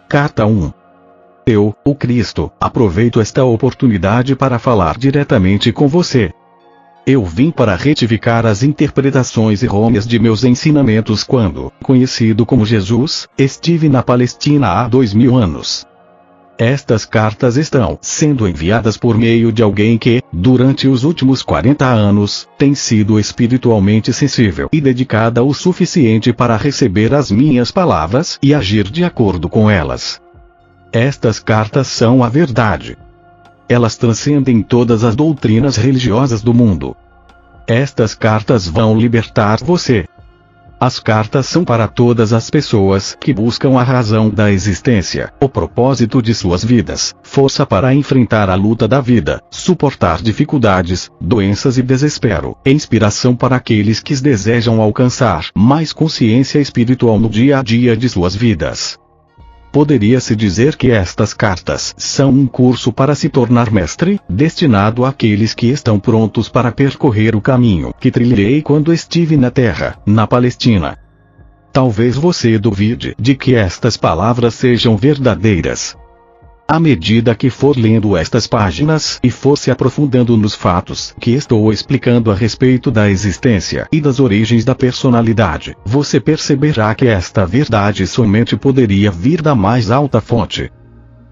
Carta 1. Eu, o Cristo, aproveito esta oportunidade para falar diretamente com você. Eu vim para retificar as interpretações errôneas de meus ensinamentos quando, conhecido como Jesus, estive na Palestina há 2000 anos. Estas cartas estão sendo enviadas por meio de alguém que, durante os últimos 40 anos, tem sido espiritualmente sensível e dedicada o suficiente para receber as minhas palavras e agir de acordo com elas. Estas cartas são a verdade. Elas transcendem todas as doutrinas religiosas do mundo. Estas cartas vão libertar você. As cartas são para todas as pessoas que buscam a razão da existência, o propósito de suas vidas, força para enfrentar a luta da vida, suportar dificuldades, doenças e desespero, e inspiração para aqueles que desejam alcançar mais consciência espiritual no dia a dia de suas vidas. Poderia-se dizer que estas cartas são um curso para se tornar mestre, destinado àqueles que estão prontos para percorrer o caminho que trilhei quando estive na Terra, na Palestina. Talvez você duvide de que estas palavras sejam verdadeiras. À medida que for lendo estas páginas e for se aprofundando nos fatos que estou explicando a respeito da existência e das origens da personalidade, você perceberá que esta verdade somente poderia vir da mais alta fonte.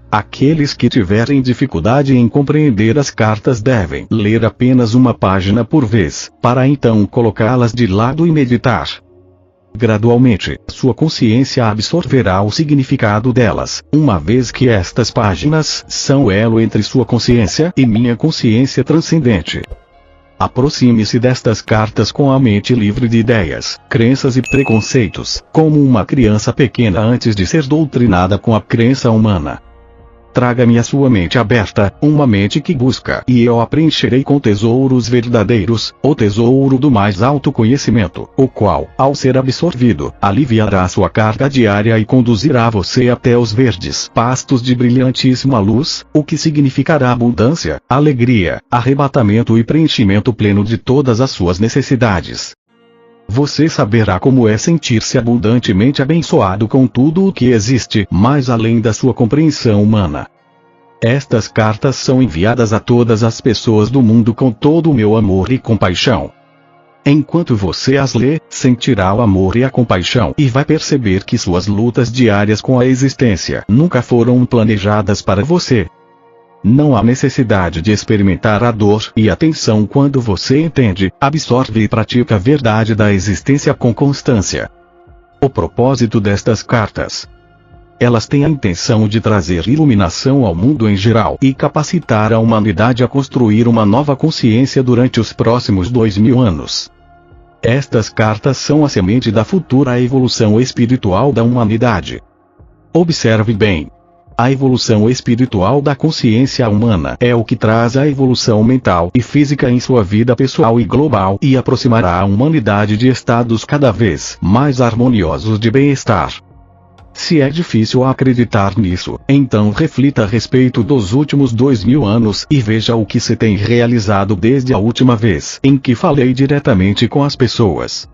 Aqueles que tiverem dificuldade em compreender as cartas devem ler apenas uma página por vez, para então colocá-las de lado e meditar. Gradualmente, sua consciência absorverá o significado delas, uma vez que estas páginas são o elo entre sua consciência e minha consciência transcendente. Aproxime-se destas cartas com a mente livre de ideias, crenças e preconceitos, como uma criança pequena antes de ser doutrinada com a crença humana. Traga-me a sua mente aberta, uma mente que busca, e eu a preencherei com tesouros verdadeiros, o tesouro do mais alto conhecimento, o qual, ao ser absorvido, aliviará sua carga diária e conduzirá você até os verdes pastos de brilhantíssima luz, o que significará abundância, alegria, arrebatamento e preenchimento pleno de todas as suas necessidades. Você saberá como é sentir-se abundantemente abençoado com tudo o que existe, mais além da sua compreensão humana. Estas cartas são enviadas a todas as pessoas do mundo com todo o meu amor e compaixão. Enquanto você as lê, sentirá o amor e a compaixão e vai perceber que suas lutas diárias com a existência nunca foram planejadas para você. Não há necessidade de experimentar a dor e a tensão quando você entende, absorve e pratica a verdade da existência com constância. O propósito destas cartas. Elas têm a intenção de trazer iluminação ao mundo em geral e capacitar a humanidade a construir uma nova consciência durante os próximos 2000 anos. Estas cartas são a semente da futura evolução espiritual da humanidade. Observe bem. A evolução espiritual da consciência humana é o que traz a evolução mental e física em sua vida pessoal e global e aproximará a humanidade de estados cada vez mais harmoniosos de bem-estar. Se é difícil acreditar nisso, então reflita a respeito dos últimos 2000 anos e veja o que se tem realizado desde a última vez em que falei diretamente com as pessoas.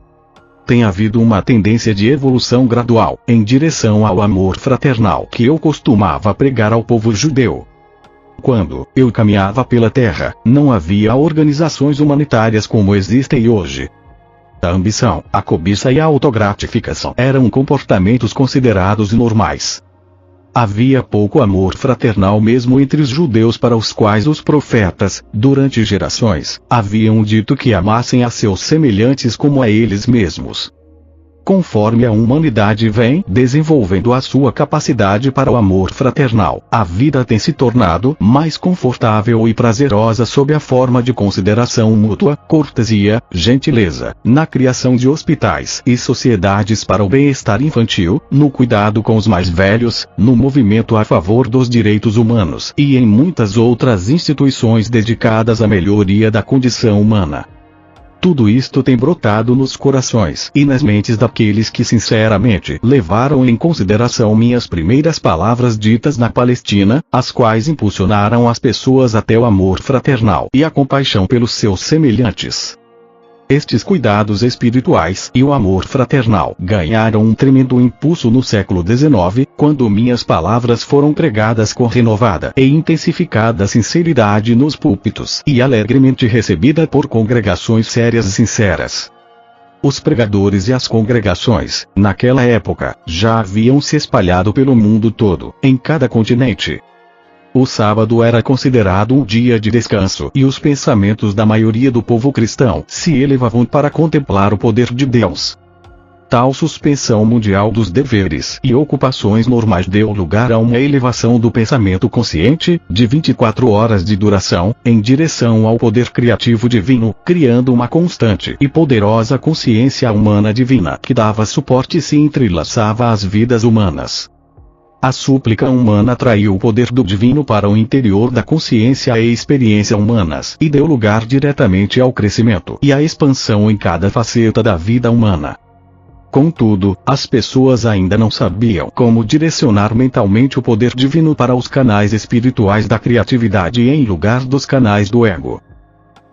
Tem havido uma tendência de evolução gradual, em direção ao amor fraternal que eu costumava pregar ao povo judeu. Quando eu caminhava pela terra, não havia organizações humanitárias como existem hoje. A ambição, a cobiça e a autogratificação eram comportamentos considerados normais. Havia pouco amor fraternal mesmo entre os judeus para os quais os profetas, durante gerações, haviam dito que amassem a seus semelhantes como a eles mesmos. Conforme a humanidade vem desenvolvendo a sua capacidade para o amor fraternal, a vida tem se tornado mais confortável e prazerosa sob a forma de consideração mútua, cortesia, gentileza, na criação de hospitais e sociedades para o bem-estar infantil, no cuidado com os mais velhos, no movimento a favor dos direitos humanos e em muitas outras instituições dedicadas à melhoria da condição humana. Tudo isto tem brotado nos corações e nas mentes daqueles que sinceramente levaram em consideração minhas primeiras palavras ditas na Palestina, as quais impulsionaram as pessoas até o amor fraternal e a compaixão pelos seus semelhantes. Estes cuidados espirituais e o amor fraternal ganharam um tremendo impulso no século XIX, quando minhas palavras foram pregadas com renovada e intensificada sinceridade nos púlpitos e alegremente recebida por congregações sérias e sinceras. Os pregadores e as congregações, naquela época, já haviam se espalhado pelo mundo todo, em cada continente. O sábado era considerado um dia de descanso e os pensamentos da maioria do povo cristão se elevavam para contemplar o poder de Deus. Tal suspensão mundial dos deveres e ocupações normais deu lugar a uma elevação do pensamento consciente, de 24 horas de duração, em direção ao poder criativo divino, criando uma constante e poderosa consciência humana divina que dava suporte e se entrelaçava às vidas humanas. A súplica humana atraiu o poder do divino para o interior da consciência e experiência humanas e deu lugar diretamente ao crescimento e à expansão em cada faceta da vida humana. Contudo, as pessoas ainda não sabiam como direcionar mentalmente o poder divino para os canais espirituais da criatividade em lugar dos canais do ego.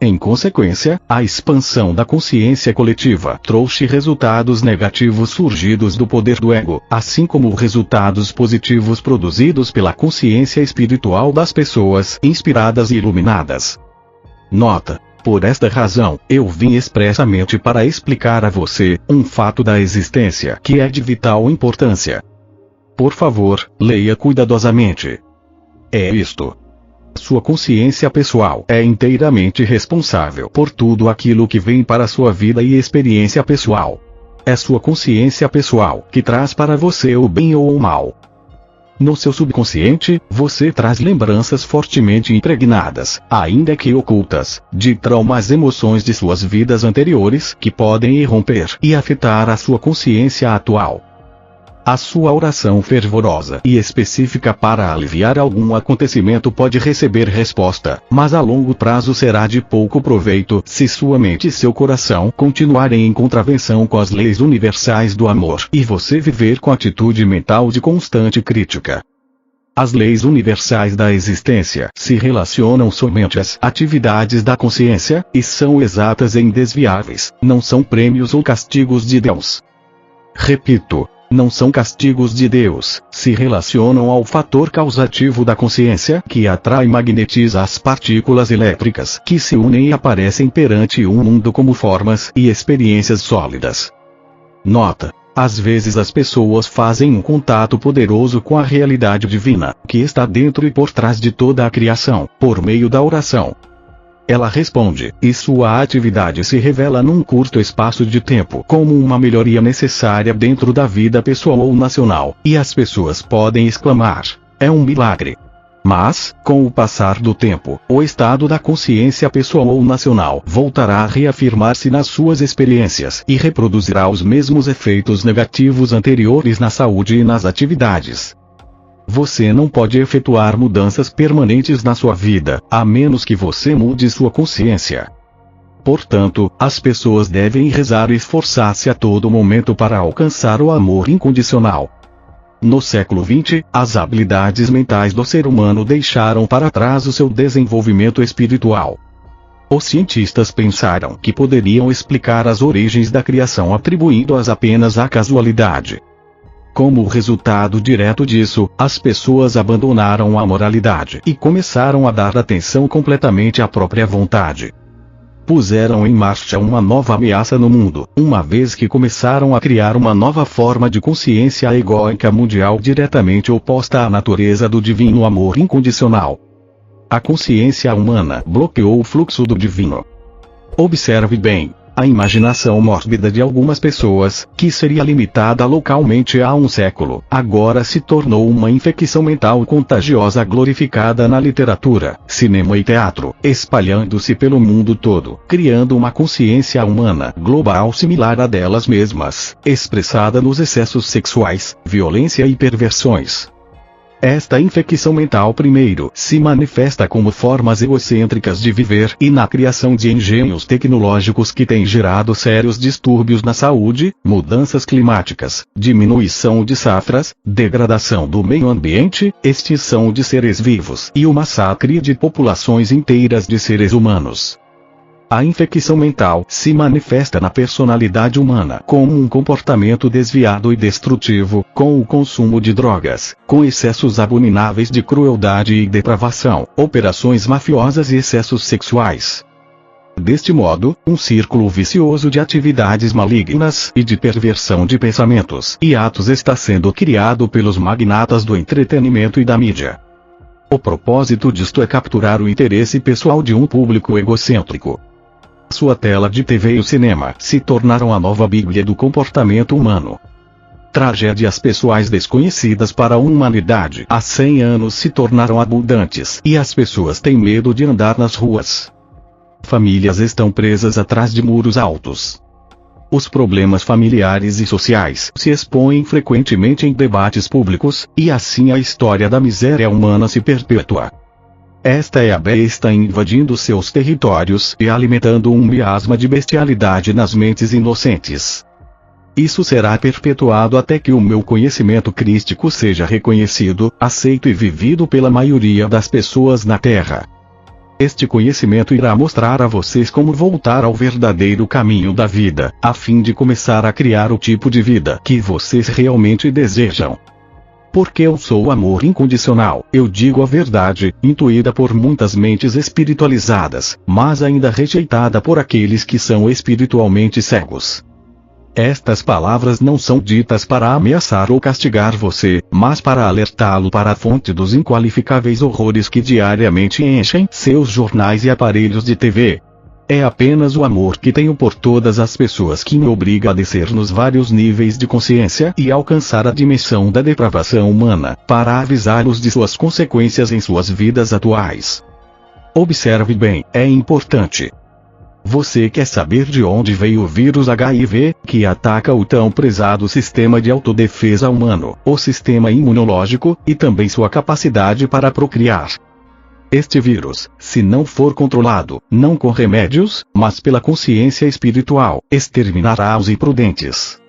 Em consequência, a expansão da consciência coletiva trouxe resultados negativos surgidos do poder do ego, assim como resultados positivos produzidos pela consciência espiritual das pessoas inspiradas e iluminadas. Nota: por esta razão, eu vim expressamente para explicar a você um fato da existência que é de vital importância. Por favor, leia cuidadosamente. É isto. Sua consciência pessoal é inteiramente responsável por tudo aquilo que vem para sua vida e experiência pessoal. É sua consciência pessoal que traz para você o bem ou o mal. No seu subconsciente, você traz lembranças fortemente impregnadas, ainda que ocultas, de traumas e emoções de suas vidas anteriores que podem irromper e afetar a sua consciência atual. A sua oração fervorosa e específica para aliviar algum acontecimento pode receber resposta, mas a longo prazo será de pouco proveito se sua mente e seu coração continuarem em contravenção com as leis universais do amor e você viver com atitude mental de constante crítica. As leis universais da existência se relacionam somente às atividades da consciência, e são exatas e indesviáveis, não são prêmios ou castigos de Deus. Repito. Não são castigos de Deus, se relacionam ao fator causativo da consciência que atrai e magnetiza as partículas elétricas que se unem e aparecem perante um mundo como formas e experiências sólidas. Nota: às vezes as pessoas fazem um contato poderoso com a realidade divina, que está dentro e por trás de toda a criação, por meio da oração. Ela responde, e sua atividade se revela num curto espaço de tempo como uma melhoria necessária dentro da vida pessoal ou nacional, e as pessoas podem exclamar: é um milagre. Mas, com o passar do tempo, o estado da consciência pessoal ou nacional voltará a reafirmar-se nas suas experiências e reproduzirá os mesmos efeitos negativos anteriores na saúde e nas atividades. Você não pode efetuar mudanças permanentes na sua vida, a menos que você mude sua consciência. Portanto, as pessoas devem rezar e esforçar-se a todo momento para alcançar o amor incondicional. No século XX, as habilidades mentais do ser humano deixaram para trás o seu desenvolvimento espiritual. Os cientistas pensaram que poderiam explicar as origens da criação atribuindo-as apenas à casualidade. Como resultado direto disso, as pessoas abandonaram a moralidade e começaram a dar atenção completamente à própria vontade. Puseram em marcha uma nova ameaça no mundo, uma vez que começaram a criar uma nova forma de consciência egóica mundial diretamente oposta à natureza do divino amor incondicional. A consciência humana bloqueou o fluxo do divino. Observe bem. A imaginação mórbida de algumas pessoas, que seria limitada localmente há um século, agora se tornou uma infecção mental contagiosa glorificada na literatura, cinema e teatro, espalhando-se pelo mundo todo, criando uma consciência humana global similar à delas mesmas, expressada nos excessos sexuais, violência e perversões. Esta infecção mental primeiro se manifesta como formas egocêntricas de viver e na criação de engenhos tecnológicos que têm gerado sérios distúrbios na saúde, mudanças climáticas, diminuição de safras, degradação do meio ambiente, extinção de seres vivos e o massacre de populações inteiras de seres humanos. A infecção mental se manifesta na personalidade humana como um comportamento desviado e destrutivo, com o consumo de drogas, com excessos abomináveis de crueldade e depravação, operações mafiosas e excessos sexuais. Deste modo, um círculo vicioso de atividades malignas e de perversão de pensamentos e atos está sendo criado pelos magnatas do entretenimento e da mídia. O propósito disto é capturar o interesse pessoal de um público egocêntrico. Sua tela de TV e o cinema se tornaram a nova Bíblia do comportamento humano. Tragédias pessoais desconhecidas para a humanidade há 100 anos se tornaram abundantes e as pessoas têm medo de andar nas ruas. Famílias estão presas atrás de muros altos. Os problemas familiares e sociais se expõem frequentemente em debates públicos, e assim a história da miséria humana se perpetua. Esta é a besta invadindo seus territórios e alimentando um miasma de bestialidade nas mentes inocentes. Isso será perpetuado até que o meu conhecimento crístico seja reconhecido, aceito e vivido pela maioria das pessoas na Terra. Este conhecimento irá mostrar a vocês como voltar ao verdadeiro caminho da vida, a fim de começar a criar o tipo de vida que vocês realmente desejam. Porque eu sou o amor incondicional, eu digo a verdade, intuída por muitas mentes espiritualizadas, mas ainda rejeitada por aqueles que são espiritualmente cegos. Estas palavras não são ditas para ameaçar ou castigar você, mas para alertá-lo para a fonte dos inqualificáveis horrores que diariamente enchem seus jornais e aparelhos de TV. É apenas o amor que tenho por todas as pessoas que me obriga a descer nos vários níveis de consciência e alcançar a dimensão da depravação humana, para avisá-los de suas consequências em suas vidas atuais. Observe bem, é importante. Você quer saber de onde veio o vírus HIV, que ataca o tão prezado sistema de autodefesa humano, o sistema imunológico, e também sua capacidade para procriar. Este vírus, se não for controlado, não com remédios, mas pela consciência espiritual, exterminará os imprudentes.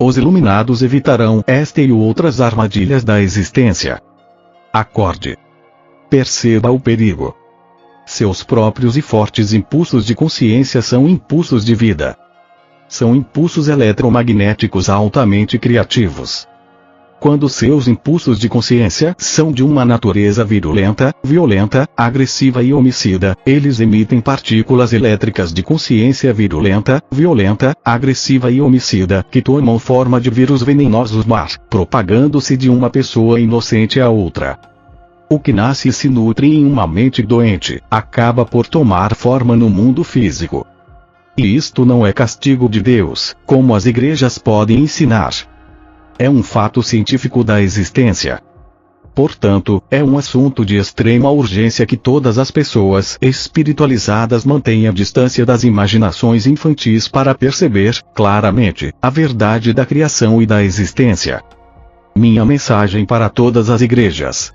Os iluminados evitarão esta e outras armadilhas da existência. Acorde. Perceba o perigo. Seus próprios e fortes impulsos de consciência são impulsos de vida. São impulsos eletromagnéticos altamente criativos. Quando seus impulsos de consciência são de uma natureza virulenta, violenta, agressiva e homicida, eles emitem partículas elétricas de consciência virulenta, violenta, agressiva e homicida, que tomam forma de vírus venenosos propagando-se de uma pessoa inocente a outra. O que nasce e se nutre em uma mente doente, acaba por tomar forma no mundo físico. E isto não é castigo de Deus, como as igrejas podem ensinar. É um fato científico da existência. Portanto, é um assunto de extrema urgência que todas as pessoas espiritualizadas mantenham distância das imaginações infantis para perceber, claramente, a verdade da criação e da existência. Minha mensagem para todas as igrejas.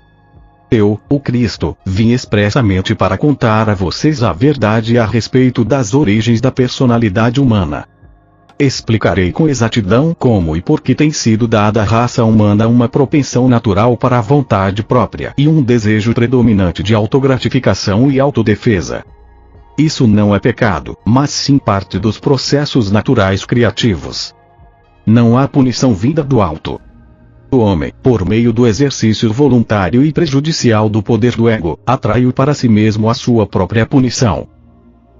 Eu, o Cristo, vim expressamente para contar a vocês a verdade a respeito das origens da personalidade humana. Explicarei com exatidão como e por que tem sido dada à raça humana uma propensão natural para a vontade própria e um desejo predominante de autogratificação e autodefesa. Isso não é pecado, mas sim parte dos processos naturais criativos. Não há punição vinda do alto. O homem, por meio do exercício voluntário e prejudicial do poder do ego, atraiu para si mesmo a sua própria punição.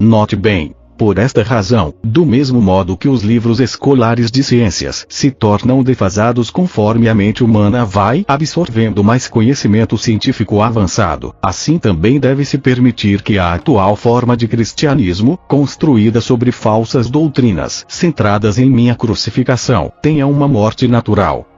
Note bem. Por esta razão, do mesmo modo que os livros escolares de ciências se tornam defasados conforme a mente humana vai absorvendo mais conhecimento científico avançado, assim também deve-se permitir que a atual forma de cristianismo, construída sobre falsas doutrinas centradas em minha crucificação, tenha uma morte natural.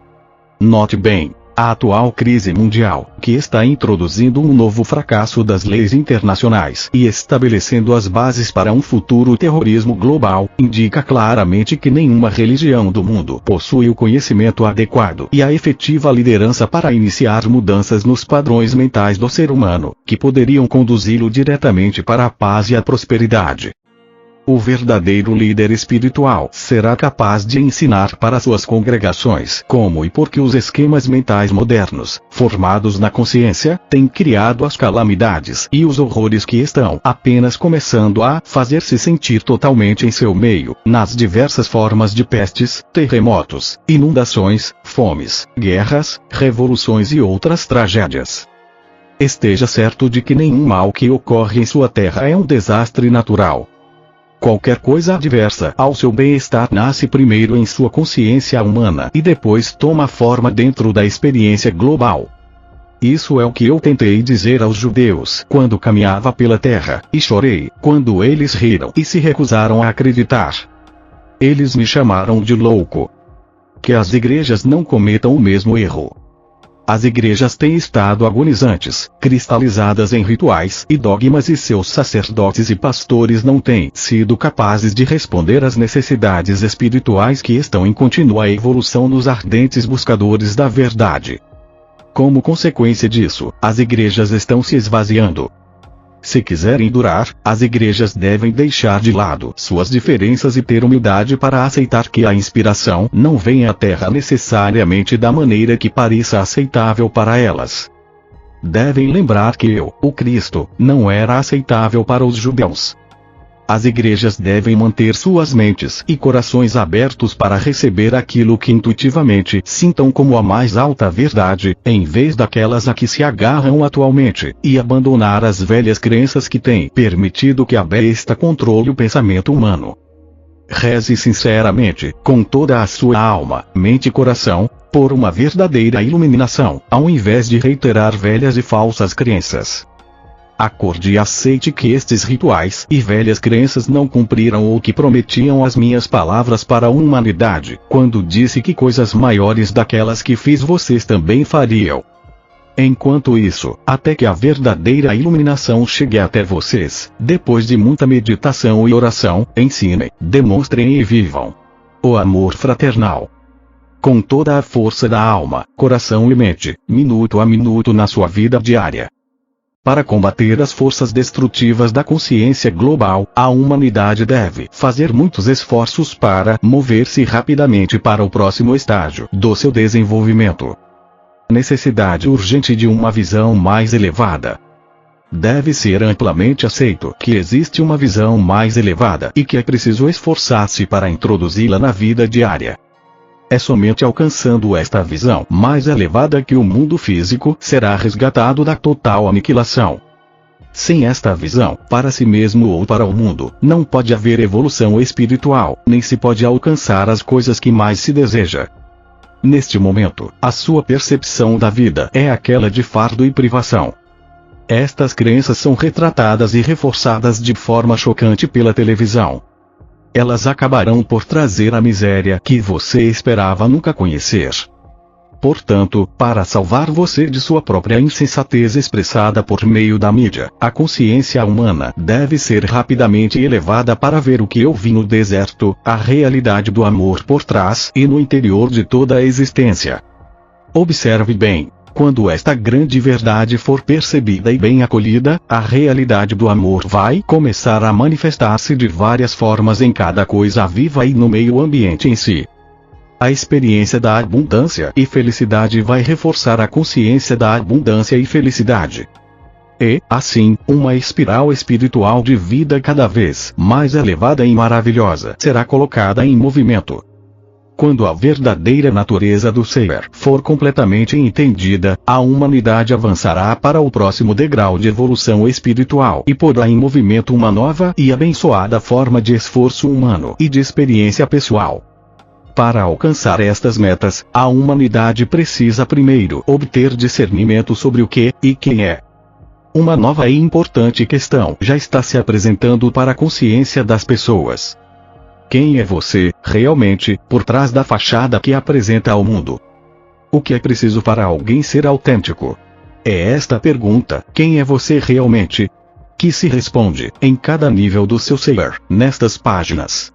Note bem. A atual crise mundial, que está introduzindo um novo fracasso das leis internacionais e estabelecendo as bases para um futuro terrorismo global, indica claramente que nenhuma religião do mundo possui o conhecimento adequado e a efetiva liderança para iniciar mudanças nos padrões mentais do ser humano, que poderiam conduzi-lo diretamente para a paz e a prosperidade. O verdadeiro líder espiritual será capaz de ensinar para suas congregações como e por que os esquemas mentais modernos, formados na consciência, têm criado as calamidades e os horrores que estão apenas começando a fazer-se sentir totalmente em seu meio, nas diversas formas de pestes, terremotos, inundações, fomes, guerras, revoluções e outras tragédias. Esteja certo de que nenhum mal que ocorre em sua terra é um desastre natural. Qualquer coisa adversa ao seu bem-estar nasce primeiro em sua consciência humana e depois toma forma dentro da experiência global. Isso é o que eu tentei dizer aos judeus quando caminhava pela terra, e chorei quando eles riram e se recusaram a acreditar. Eles me chamaram de louco. Que as igrejas não cometam o mesmo erro. As igrejas têm estado agonizantes, cristalizadas em rituais e dogmas, e seus sacerdotes e pastores não têm sido capazes de responder às necessidades espirituais que estão em contínua evolução nos ardentes buscadores da verdade. Como consequência disso, as igrejas estão se esvaziando. Se quiserem durar, as igrejas devem deixar de lado suas diferenças e ter humildade para aceitar que a inspiração não vem à Terra necessariamente da maneira que pareça aceitável para elas. Devem lembrar que eu, o Cristo, não era aceitável para os judeus. As igrejas devem manter suas mentes e corações abertos para receber aquilo que intuitivamente sintam como a mais alta verdade, em vez daquelas a que se agarram atualmente, e abandonar as velhas crenças que têm permitido que a besta controle o pensamento humano. Reze sinceramente, com toda a sua alma, mente e coração, por uma verdadeira iluminação, ao invés de reiterar velhas e falsas crenças. Acorde e aceite que estes rituais e velhas crenças não cumpriram o que prometiam as minhas palavras para a humanidade, quando disse que coisas maiores daquelas que fiz vocês também fariam. Enquanto isso, até que a verdadeira iluminação chegue até vocês, depois de muita meditação e oração, ensinem, demonstrem e vivam o amor fraternal. Com toda a força da alma, coração e mente, minuto a minuto na sua vida diária. Para combater as forças destrutivas da consciência global, a humanidade deve fazer muitos esforços para mover-se rapidamente para o próximo estágio do seu desenvolvimento. Necessidade urgente de uma visão mais elevada. Deve ser amplamente aceito que existe uma visão mais elevada e que é preciso esforçar-se para introduzi-la na vida diária. É somente alcançando esta visão mais elevada que o mundo físico será resgatado da total aniquilação. Sem esta visão, para si mesmo ou para o mundo, não pode haver evolução espiritual, nem se pode alcançar as coisas que mais se deseja. Neste momento, a sua percepção da vida é aquela de fardo e privação. Estas crenças são retratadas e reforçadas de forma chocante pela televisão. Elas acabarão por trazer a miséria que você esperava nunca conhecer. Portanto, para salvar você de sua própria insensatez expressada por meio da mídia, a consciência humana deve ser rapidamente elevada para ver o que eu vi no deserto, a realidade do amor por trás e no interior de toda a existência. Observe bem. Quando esta grande verdade for percebida e bem acolhida, a realidade do amor vai começar a manifestar-se de várias formas em cada coisa viva e no meio ambiente em si. A experiência da abundância e felicidade vai reforçar a consciência da abundância e felicidade. E, assim, uma espiral espiritual de vida cada vez mais elevada e maravilhosa será colocada em movimento. Quando a verdadeira natureza do ser for completamente entendida, a humanidade avançará para o próximo degrau de evolução espiritual e porá em movimento uma nova e abençoada forma de esforço humano e de experiência pessoal. Para alcançar estas metas, a humanidade precisa primeiro obter discernimento sobre o que e quem é. Uma nova e importante questão já está se apresentando para a consciência das pessoas. Quem é você, realmente, por trás da fachada que apresenta ao mundo? O que é preciso para alguém ser autêntico? É esta pergunta, quem é você realmente? Que se responde, em cada nível do seu ser, nestas páginas.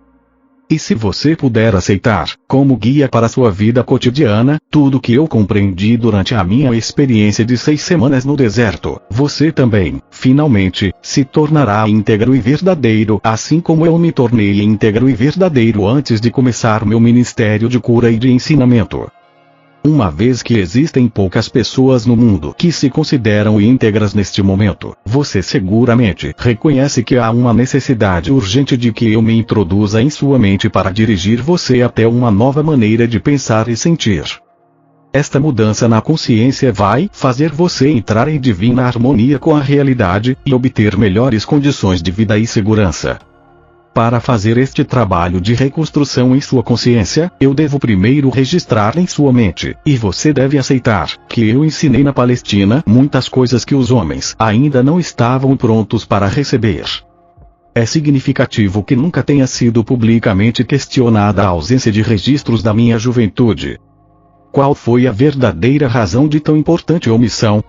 E se você puder aceitar, como guia para sua vida cotidiana, tudo que eu compreendi durante a minha experiência de 6 semanas no deserto, você também, finalmente, se tornará íntegro e verdadeiro, assim como eu me tornei íntegro e verdadeiro antes de começar meu ministério de cura e de ensinamento. Uma vez que existem poucas pessoas no mundo que se consideram íntegras neste momento, você seguramente reconhece que há uma necessidade urgente de que eu me introduza em sua mente para dirigir você até uma nova maneira de pensar e sentir. Esta mudança na consciência vai fazer você entrar em divina harmonia com a realidade e obter melhores condições de vida e segurança. Para fazer este trabalho de reconstrução em sua consciência, eu devo primeiro registrar em sua mente, e você deve aceitar, que eu ensinei na Palestina muitas coisas que os homens ainda não estavam prontos para receber. É significativo que nunca tenha sido publicamente questionada a ausência de registros da minha juventude. Qual foi a verdadeira razão de tão importante omissão?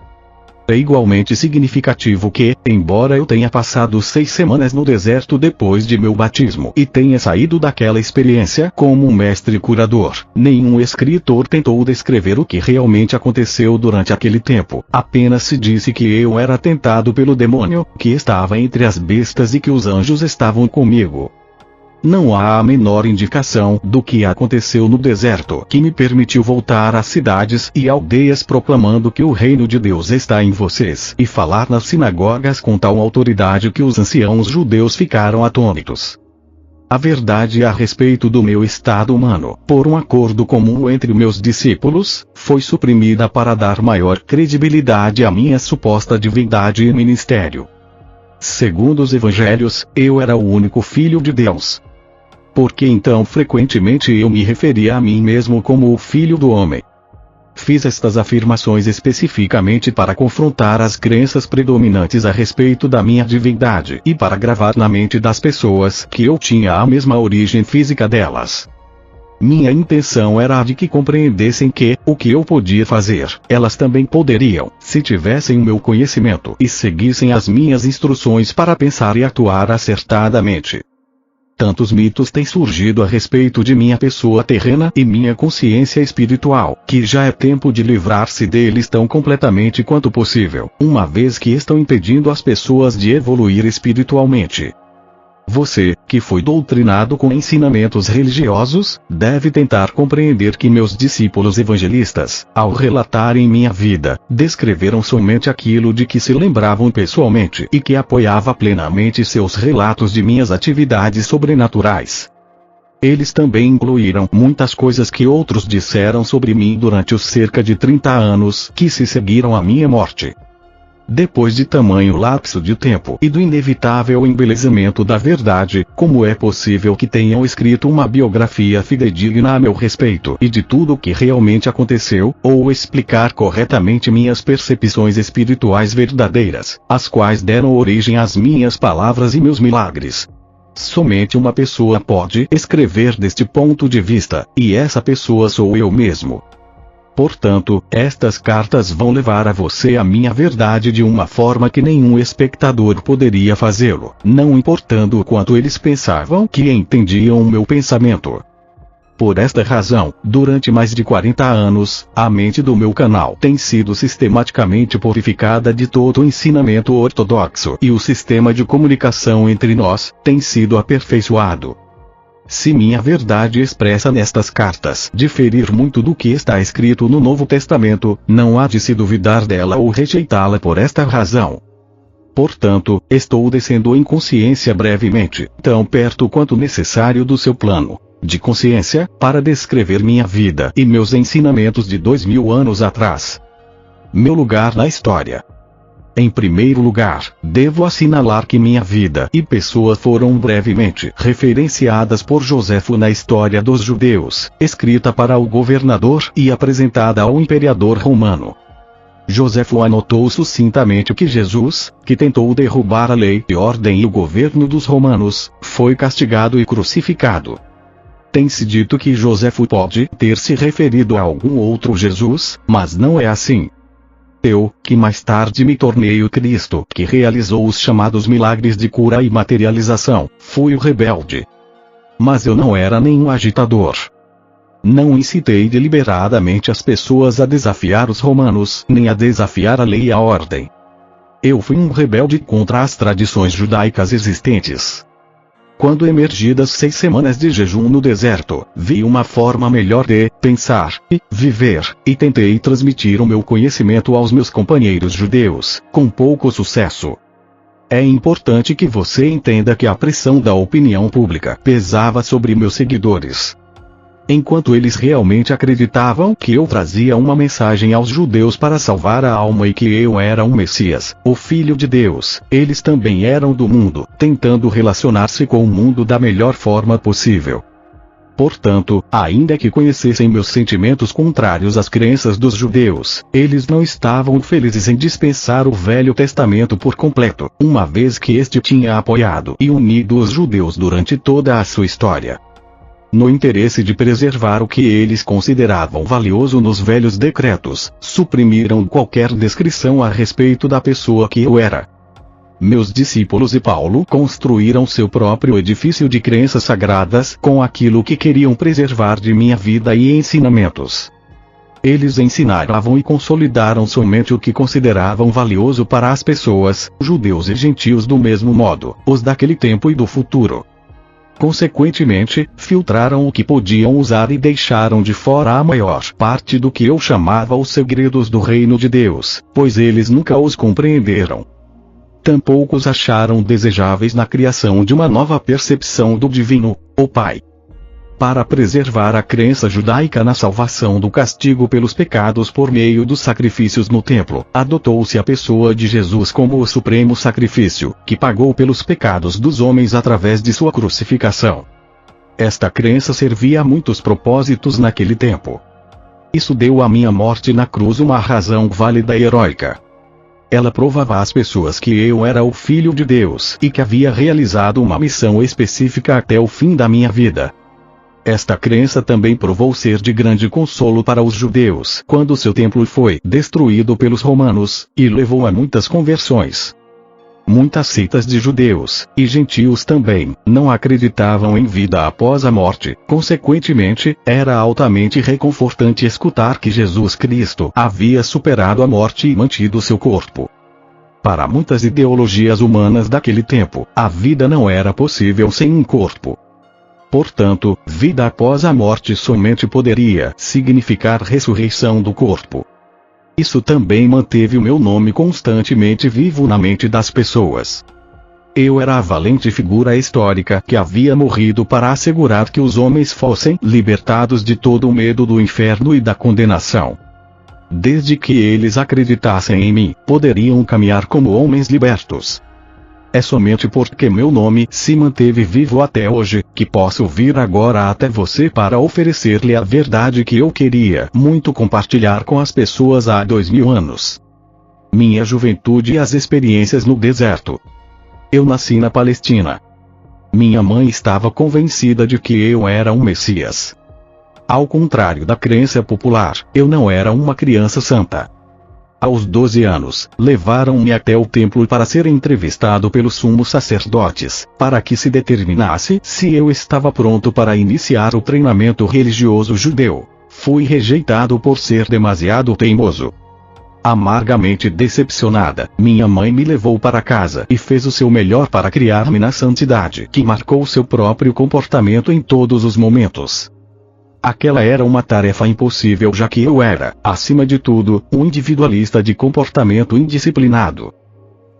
É igualmente significativo que, embora eu tenha passado 6 semanas no deserto depois de meu batismo e tenha saído daquela experiência como um mestre curador, nenhum escritor tentou descrever o que realmente aconteceu durante aquele tempo. Apenas se disse que eu era tentado pelo demônio, que estava entre as bestas e que os anjos estavam comigo. Não há a menor indicação do que aconteceu no deserto que me permitiu voltar às cidades e aldeias proclamando que o reino de Deus está em vocês e falar nas sinagogas com tal autoridade que os anciãos judeus ficaram atônitos. A verdade a respeito do meu estado humano, por um acordo comum entre meus discípulos, foi suprimida para dar maior credibilidade à minha suposta divindade e ministério. Segundo os evangelhos, eu era o único filho de Deus. Porque então frequentemente eu me referia a mim mesmo como o Filho do Homem. Fiz estas afirmações especificamente para confrontar as crenças predominantes a respeito da minha divindade e para gravar na mente das pessoas que eu tinha a mesma origem física delas. Minha intenção era a de que compreendessem que, o que eu podia fazer, elas também poderiam, se tivessem o meu conhecimento e seguissem as minhas instruções para pensar e atuar acertadamente. Tantos mitos têm surgido a respeito de minha pessoa terrena e minha consciência espiritual, que já é tempo de livrar-se deles tão completamente quanto possível, uma vez que estão impedindo as pessoas de evoluir espiritualmente. Você, que foi doutrinado com ensinamentos religiosos, deve tentar compreender que meus discípulos evangelistas, ao relatarem minha vida, descreveram somente aquilo de que se lembravam pessoalmente e que apoiava plenamente seus relatos de minhas atividades sobrenaturais. Eles também incluíram muitas coisas que outros disseram sobre mim durante os cerca de 30 anos que se seguiram à minha morte. Depois de tamanho lapso de tempo e do inevitável embelezamento da verdade, como é possível que tenham escrito uma biografia fidedigna a meu respeito e de tudo o que realmente aconteceu, ou explicar corretamente minhas percepções espirituais verdadeiras, as quais deram origem às minhas palavras e meus milagres? Somente uma pessoa pode escrever deste ponto de vista, e essa pessoa sou eu mesmo. Portanto, estas cartas vão levar a você a minha verdade de uma forma que nenhum espectador poderia fazê-lo, não importando o quanto eles pensavam que entendiam o meu pensamento. Por esta razão, durante mais de 40 anos, a mente do meu canal tem sido sistematicamente purificada de todo o ensinamento ortodoxo e o sistema de comunicação entre nós tem sido aperfeiçoado. Se minha verdade expressa nestas cartas diferir muito do que está escrito no Novo Testamento, não há de se duvidar dela ou rejeitá-la por esta razão. Portanto, estou descendo em consciência brevemente, tão perto quanto necessário do seu plano de consciência, para descrever minha vida e meus ensinamentos de 2000 anos atrás. Meu lugar na história. Em primeiro lugar, devo assinalar que minha vida e pessoa foram brevemente referenciadas por Joséfo na História dos Judeus, escrita para o governador e apresentada ao imperador romano. Joséfo anotou sucintamente que Jesus, que tentou derrubar a lei e ordem e o governo dos romanos, foi castigado e crucificado. Tem-se dito que Joséfo pode ter se referido a algum outro Jesus, mas não é assim. Eu, que mais tarde me tornei o Cristo, que realizou os chamados milagres de cura e materialização, fui o rebelde. Mas eu não era nenhum agitador. Não incitei deliberadamente as pessoas a desafiar os romanos, nem a desafiar a lei e a ordem. Eu fui um rebelde contra as tradições judaicas existentes. Quando emergi das 6 semanas de jejum no deserto, vi uma forma melhor de pensar e viver, e tentei transmitir o meu conhecimento aos meus companheiros judeus, com pouco sucesso. É importante que você entenda que a pressão da opinião pública pesava sobre meus seguidores. Enquanto eles realmente acreditavam que eu trazia uma mensagem aos judeus para salvar a alma e que eu era um Messias, o Filho de Deus, eles também eram do mundo, tentando relacionar-se com o mundo da melhor forma possível. Portanto, ainda que conhecessem meus sentimentos contrários às crenças dos judeus, eles não estavam felizes em dispensar o Velho Testamento por completo, uma vez que este tinha apoiado e unido os judeus durante toda a sua história. No interesse de preservar o que eles consideravam valioso nos velhos decretos, suprimiram qualquer descrição a respeito da pessoa que eu era. Meus discípulos e Paulo construíram seu próprio edifício de crenças sagradas com aquilo que queriam preservar de minha vida e ensinamentos. Eles ensinavam e consolidaram somente o que consideravam valioso para as pessoas, judeus e gentios do mesmo modo, os daquele tempo e do futuro. Consequentemente, filtraram o que podiam usar e deixaram de fora a maior parte do que eu chamava os segredos do reino de Deus, pois eles nunca os compreenderam. Tampouco os acharam desejáveis na criação de uma nova percepção do divino, o Pai. Para preservar a crença judaica na salvação do castigo pelos pecados por meio dos sacrifícios no templo, adotou-se a pessoa de Jesus como o supremo sacrifício, que pagou pelos pecados dos homens através de sua crucificação. Esta crença servia a muitos propósitos naquele tempo. Isso deu à minha morte na cruz uma razão válida e heróica. Ela provava às pessoas que eu era o Filho de Deus e que havia realizado uma missão específica até o fim da minha vida. Esta crença também provou ser de grande consolo para os judeus quando seu templo foi destruído pelos romanos, e levou a muitas conversões. Muitas seitas de judeus, e gentios também, não acreditavam em vida após a morte, consequentemente, era altamente reconfortante escutar que Jesus Cristo havia superado a morte e mantido seu corpo. Para muitas ideologias humanas daquele tempo, a vida não era possível sem um corpo. Portanto, vida após a morte somente poderia significar ressurreição do corpo. Isso também manteve o meu nome constantemente vivo na mente das pessoas. Eu era a valente figura histórica que havia morrido para assegurar que os homens fossem libertados de todo o medo do inferno e da condenação. Desde que eles acreditassem em mim, poderiam caminhar como homens libertos. É somente porque meu nome se manteve vivo até hoje, que posso vir agora até você para oferecer-lhe a verdade que eu queria muito compartilhar com as pessoas há 2000 anos. Minha juventude e as experiências no deserto. Eu nasci na Palestina. Minha mãe estava convencida de que eu era um Messias. Ao contrário da crença popular, eu não era uma criança santa. Aos 12 anos, levaram-me até o templo para ser entrevistado pelos sumos sacerdotes, para que se determinasse se eu estava pronto para iniciar o treinamento religioso judeu. Fui rejeitado por ser demasiado teimoso. Amargamente decepcionada, minha mãe me levou para casa e fez o seu melhor para criar-me na santidade que marcou seu próprio comportamento em todos os momentos. Aquela era uma tarefa impossível, já que eu era, acima de tudo, um individualista de comportamento indisciplinado.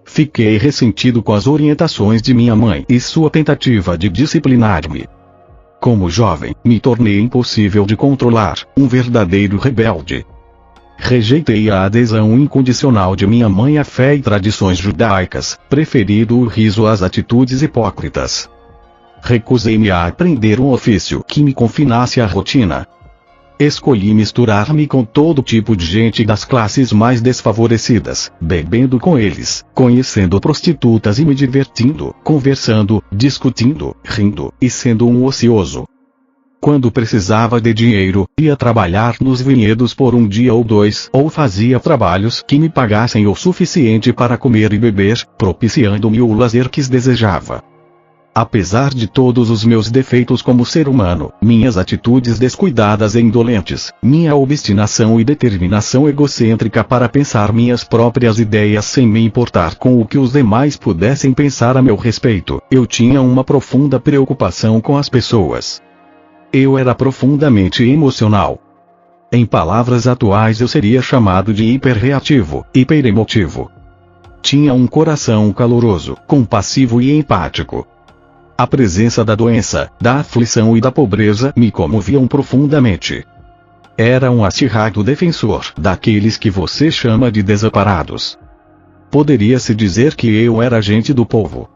Fiquei ressentido com as orientações de minha mãe e sua tentativa de disciplinar-me. Como jovem, me tornei impossível de controlar, um verdadeiro rebelde. Rejeitei a adesão incondicional de minha mãe à fé e tradições judaicas, preferindo o riso às atitudes hipócritas. Recusei-me a aprender um ofício que me confinasse à rotina. Escolhi misturar-me com todo tipo de gente das classes mais desfavorecidas, bebendo com eles, conhecendo prostitutas e me divertindo, conversando, discutindo, rindo, e sendo um ocioso. Quando precisava de dinheiro, ia trabalhar nos vinhedos por um dia ou dois, ou fazia trabalhos que me pagassem o suficiente para comer e beber, propiciando-me o lazer que desejava. Apesar de todos os meus defeitos como ser humano, minhas atitudes descuidadas e indolentes, minha obstinação e determinação egocêntrica para pensar minhas próprias ideias sem me importar com o que os demais pudessem pensar a meu respeito, eu tinha uma profunda preocupação com as pessoas. Eu era profundamente emocional. Em palavras atuais eu seria chamado de hiperreativo, hiperemotivo. Tinha um coração caloroso, compassivo e empático. A presença da doença, da aflição e da pobreza me comoviam profundamente. Era um acirrado defensor daqueles que você chama de desamparados. Poderia-se dizer que eu era agente do povo.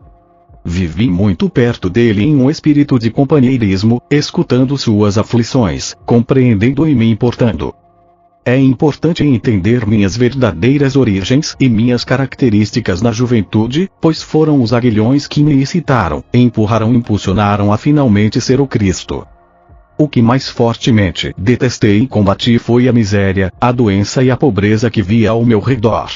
Vivi muito perto dele em um espírito de companheirismo, escutando suas aflições, compreendendo e me importando. É importante entender minhas verdadeiras origens e minhas características na juventude, pois foram os aguilhões que me excitaram, empurraram e impulsionaram a finalmente ser o Cristo. O que mais fortemente detestei e combati foi a miséria, a doença e a pobreza que via ao meu redor.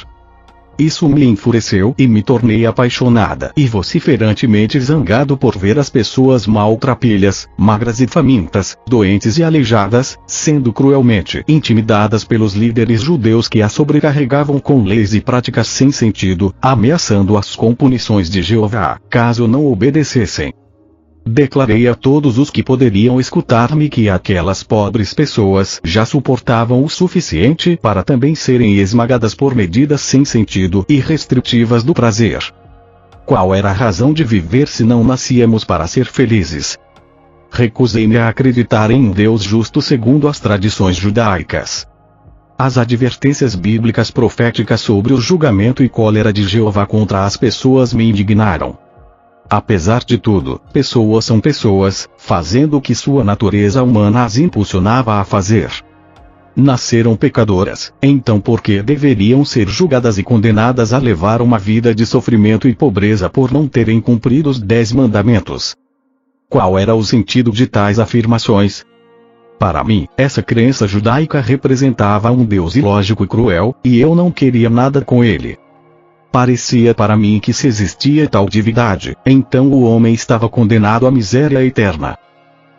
Isso me enfureceu e me tornei apaixonada e vociferantemente zangado por ver as pessoas maltrapilhas, magras e famintas, doentes e aleijadas, sendo cruelmente intimidadas pelos líderes judeus que as sobrecarregavam com leis e práticas sem sentido, ameaçando-as com punições de Jeová, caso não obedecessem. Declarei a todos os que poderiam escutar-me que aquelas pobres pessoas já suportavam o suficiente para também serem esmagadas por medidas sem sentido e restritivas do prazer. Qual era a razão de viver se não nascíamos para ser felizes? Recusei-me a acreditar em um Deus justo segundo as tradições judaicas. As advertências bíblicas proféticas sobre o julgamento e cólera de Jeová contra as pessoas me indignaram. Apesar de tudo, pessoas são pessoas, fazendo o que sua natureza humana as impulsionava a fazer. Nasceram pecadoras, então por que deveriam ser julgadas e condenadas a levar uma vida de sofrimento e pobreza por não terem cumprido os 10 mandamentos? Qual era o sentido de tais afirmações? Para mim, essa crença judaica representava um Deus ilógico e cruel, e eu não queria nada com ele. Parecia para mim que se existia tal divindade, então o homem estava condenado à miséria eterna.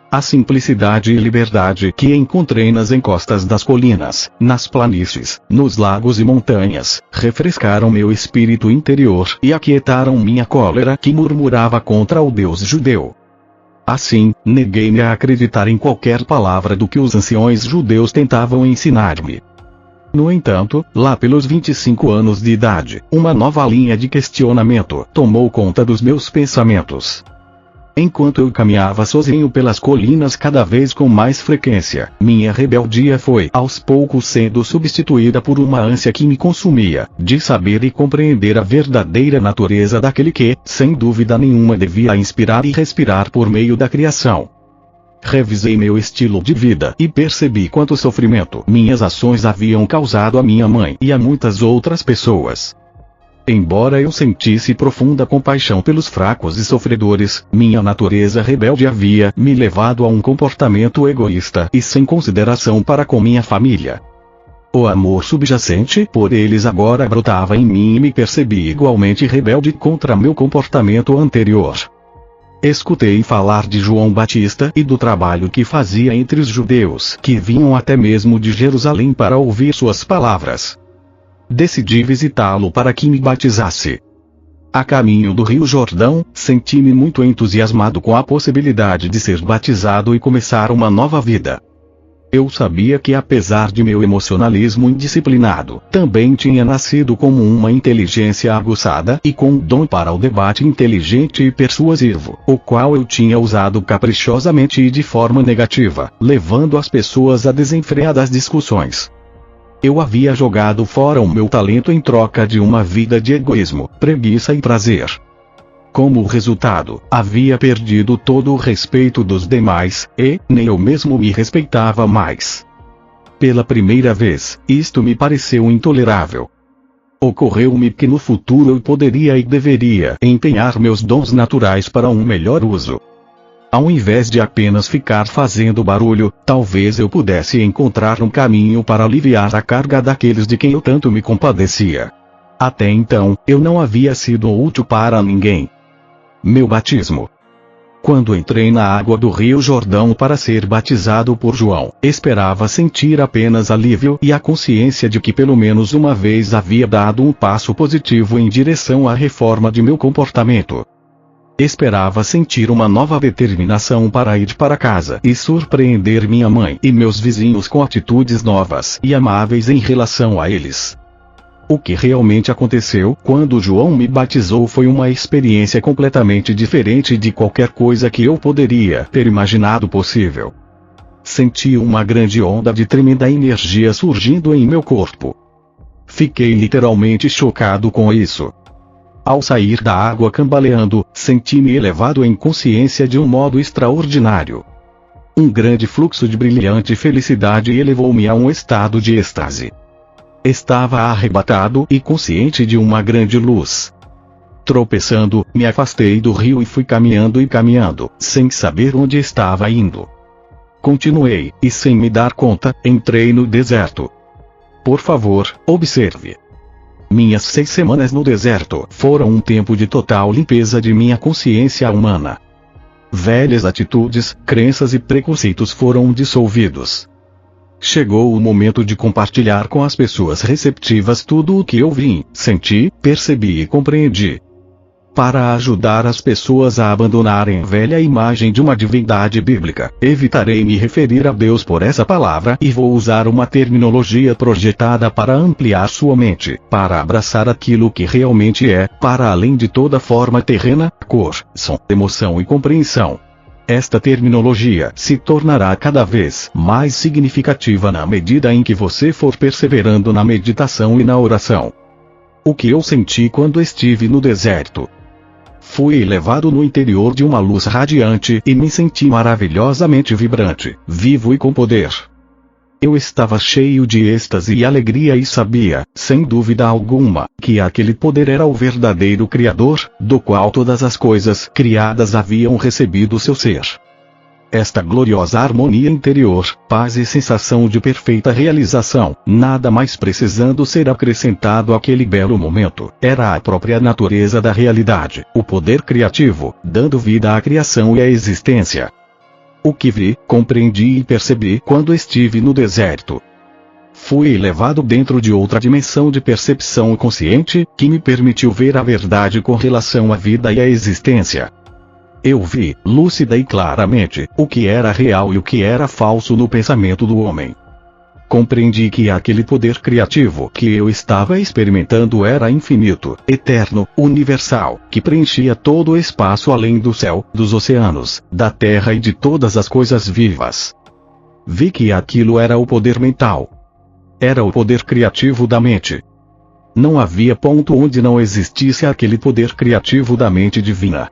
A simplicidade e liberdade que encontrei nas encostas das colinas, nas planícies, nos lagos e montanhas, refrescaram meu espírito interior e aquietaram minha cólera que murmurava contra o Deus judeu. Assim, neguei-me a acreditar em qualquer palavra do que os anciões judeus tentavam ensinar-me. No entanto, lá pelos 25 anos de idade, uma nova linha de questionamento tomou conta dos meus pensamentos. Enquanto eu caminhava sozinho pelas colinas cada vez com mais frequência, minha rebeldia foi aos poucos sendo substituída por uma ânsia que me consumia, de saber e compreender a verdadeira natureza daquele que, sem dúvida nenhuma, devia inspirar e respirar por meio da criação. Revisei meu estilo de vida e percebi quanto sofrimento minhas ações haviam causado a minha mãe e a muitas outras pessoas. Embora eu sentisse profunda compaixão pelos fracos e sofredores, minha natureza rebelde havia me levado a um comportamento egoísta e sem consideração para com minha família. O amor subjacente por eles agora brotava em mim e me percebi igualmente rebelde contra meu comportamento anterior. Escutei falar de João Batista e do trabalho que fazia entre os judeus que vinham até mesmo de Jerusalém para ouvir suas palavras. Decidi visitá-lo para que me batizasse. A caminho do Rio Jordão, senti-me muito entusiasmado com a possibilidade de ser batizado e começar uma nova vida. Eu sabia que apesar de meu emocionalismo indisciplinado, também tinha nascido como uma inteligência aguçada e com um dom para o debate inteligente e persuasivo, o qual eu tinha usado caprichosamente e de forma negativa, levando as pessoas a desenfreadas discussões. Eu havia jogado fora o meu talento em troca de uma vida de egoísmo, preguiça e prazer. Como resultado, havia perdido todo o respeito dos demais, e nem eu mesmo me respeitava mais. Pela primeira vez, isto me pareceu intolerável. Ocorreu-me que no futuro eu poderia e deveria empenhar meus dons naturais para um melhor uso. Ao invés de apenas ficar fazendo barulho, talvez eu pudesse encontrar um caminho para aliviar a carga daqueles de quem eu tanto me compadecia. Até então, eu não havia sido útil para ninguém. Meu batismo. Quando entrei na água do Rio Jordão para ser batizado por João, esperava sentir apenas alívio e a consciência de que pelo menos uma vez havia dado um passo positivo em direção à reforma de meu comportamento. Esperava sentir uma nova determinação para ir para casa e surpreender minha mãe e meus vizinhos com atitudes novas e amáveis em relação a eles. O que realmente aconteceu quando João me batizou foi uma experiência completamente diferente de qualquer coisa que eu poderia ter imaginado possível. Senti uma grande onda de tremenda energia surgindo em meu corpo. Fiquei literalmente chocado com isso. Ao sair da água cambaleando, senti-me elevado em consciência de um modo extraordinário. Um grande fluxo de brilhante felicidade elevou-me a um estado de êxtase. Estava arrebatado e consciente de uma grande luz. Tropeçando, me afastei do rio e fui caminhando, sem saber onde estava indo. Continuei, e sem me dar conta, entrei no deserto. Por favor, observe. Minhas 6 semanas no deserto foram um tempo de total limpeza de minha consciência humana. Velhas atitudes, crenças e preconceitos foram dissolvidos. Chegou o momento de compartilhar com as pessoas receptivas tudo o que eu vi, senti, percebi e compreendi. Para ajudar as pessoas a abandonarem a velha imagem de uma divindade bíblica, evitarei me referir a Deus por essa palavra e vou usar uma terminologia projetada para ampliar sua mente, para abraçar aquilo que realmente é, para além de toda forma terrena, cor, som, emoção e compreensão. Esta terminologia se tornará cada vez mais significativa na medida em que você for perseverando na meditação e na oração. O que eu senti quando estive no deserto? Fui levado no interior de uma luz radiante e me senti maravilhosamente vibrante, vivo e com poder. Eu estava cheio de êxtase e alegria e sabia, sem dúvida alguma, que aquele poder era o verdadeiro Criador, do qual todas as coisas criadas haviam recebido seu ser. Esta gloriosa harmonia interior, paz e sensação de perfeita realização, nada mais precisando ser acrescentado àquele belo momento, era a própria natureza da realidade, o poder criativo, dando vida à criação e à existência. O que vi, compreendi e percebi quando estive no deserto. Fui levado dentro de outra dimensão de percepção consciente, que me permitiu ver a verdade com relação à vida e à existência. Eu vi, lúcida e claramente, o que era real e o que era falso no pensamento do homem. Compreendi que aquele poder criativo que eu estava experimentando era infinito, eterno, universal, que preenchia todo o espaço além do céu, dos oceanos, da terra e de todas as coisas vivas. Vi que aquilo era o poder mental. Era o poder criativo da mente. Não havia ponto onde não existisse aquele poder criativo da mente divina.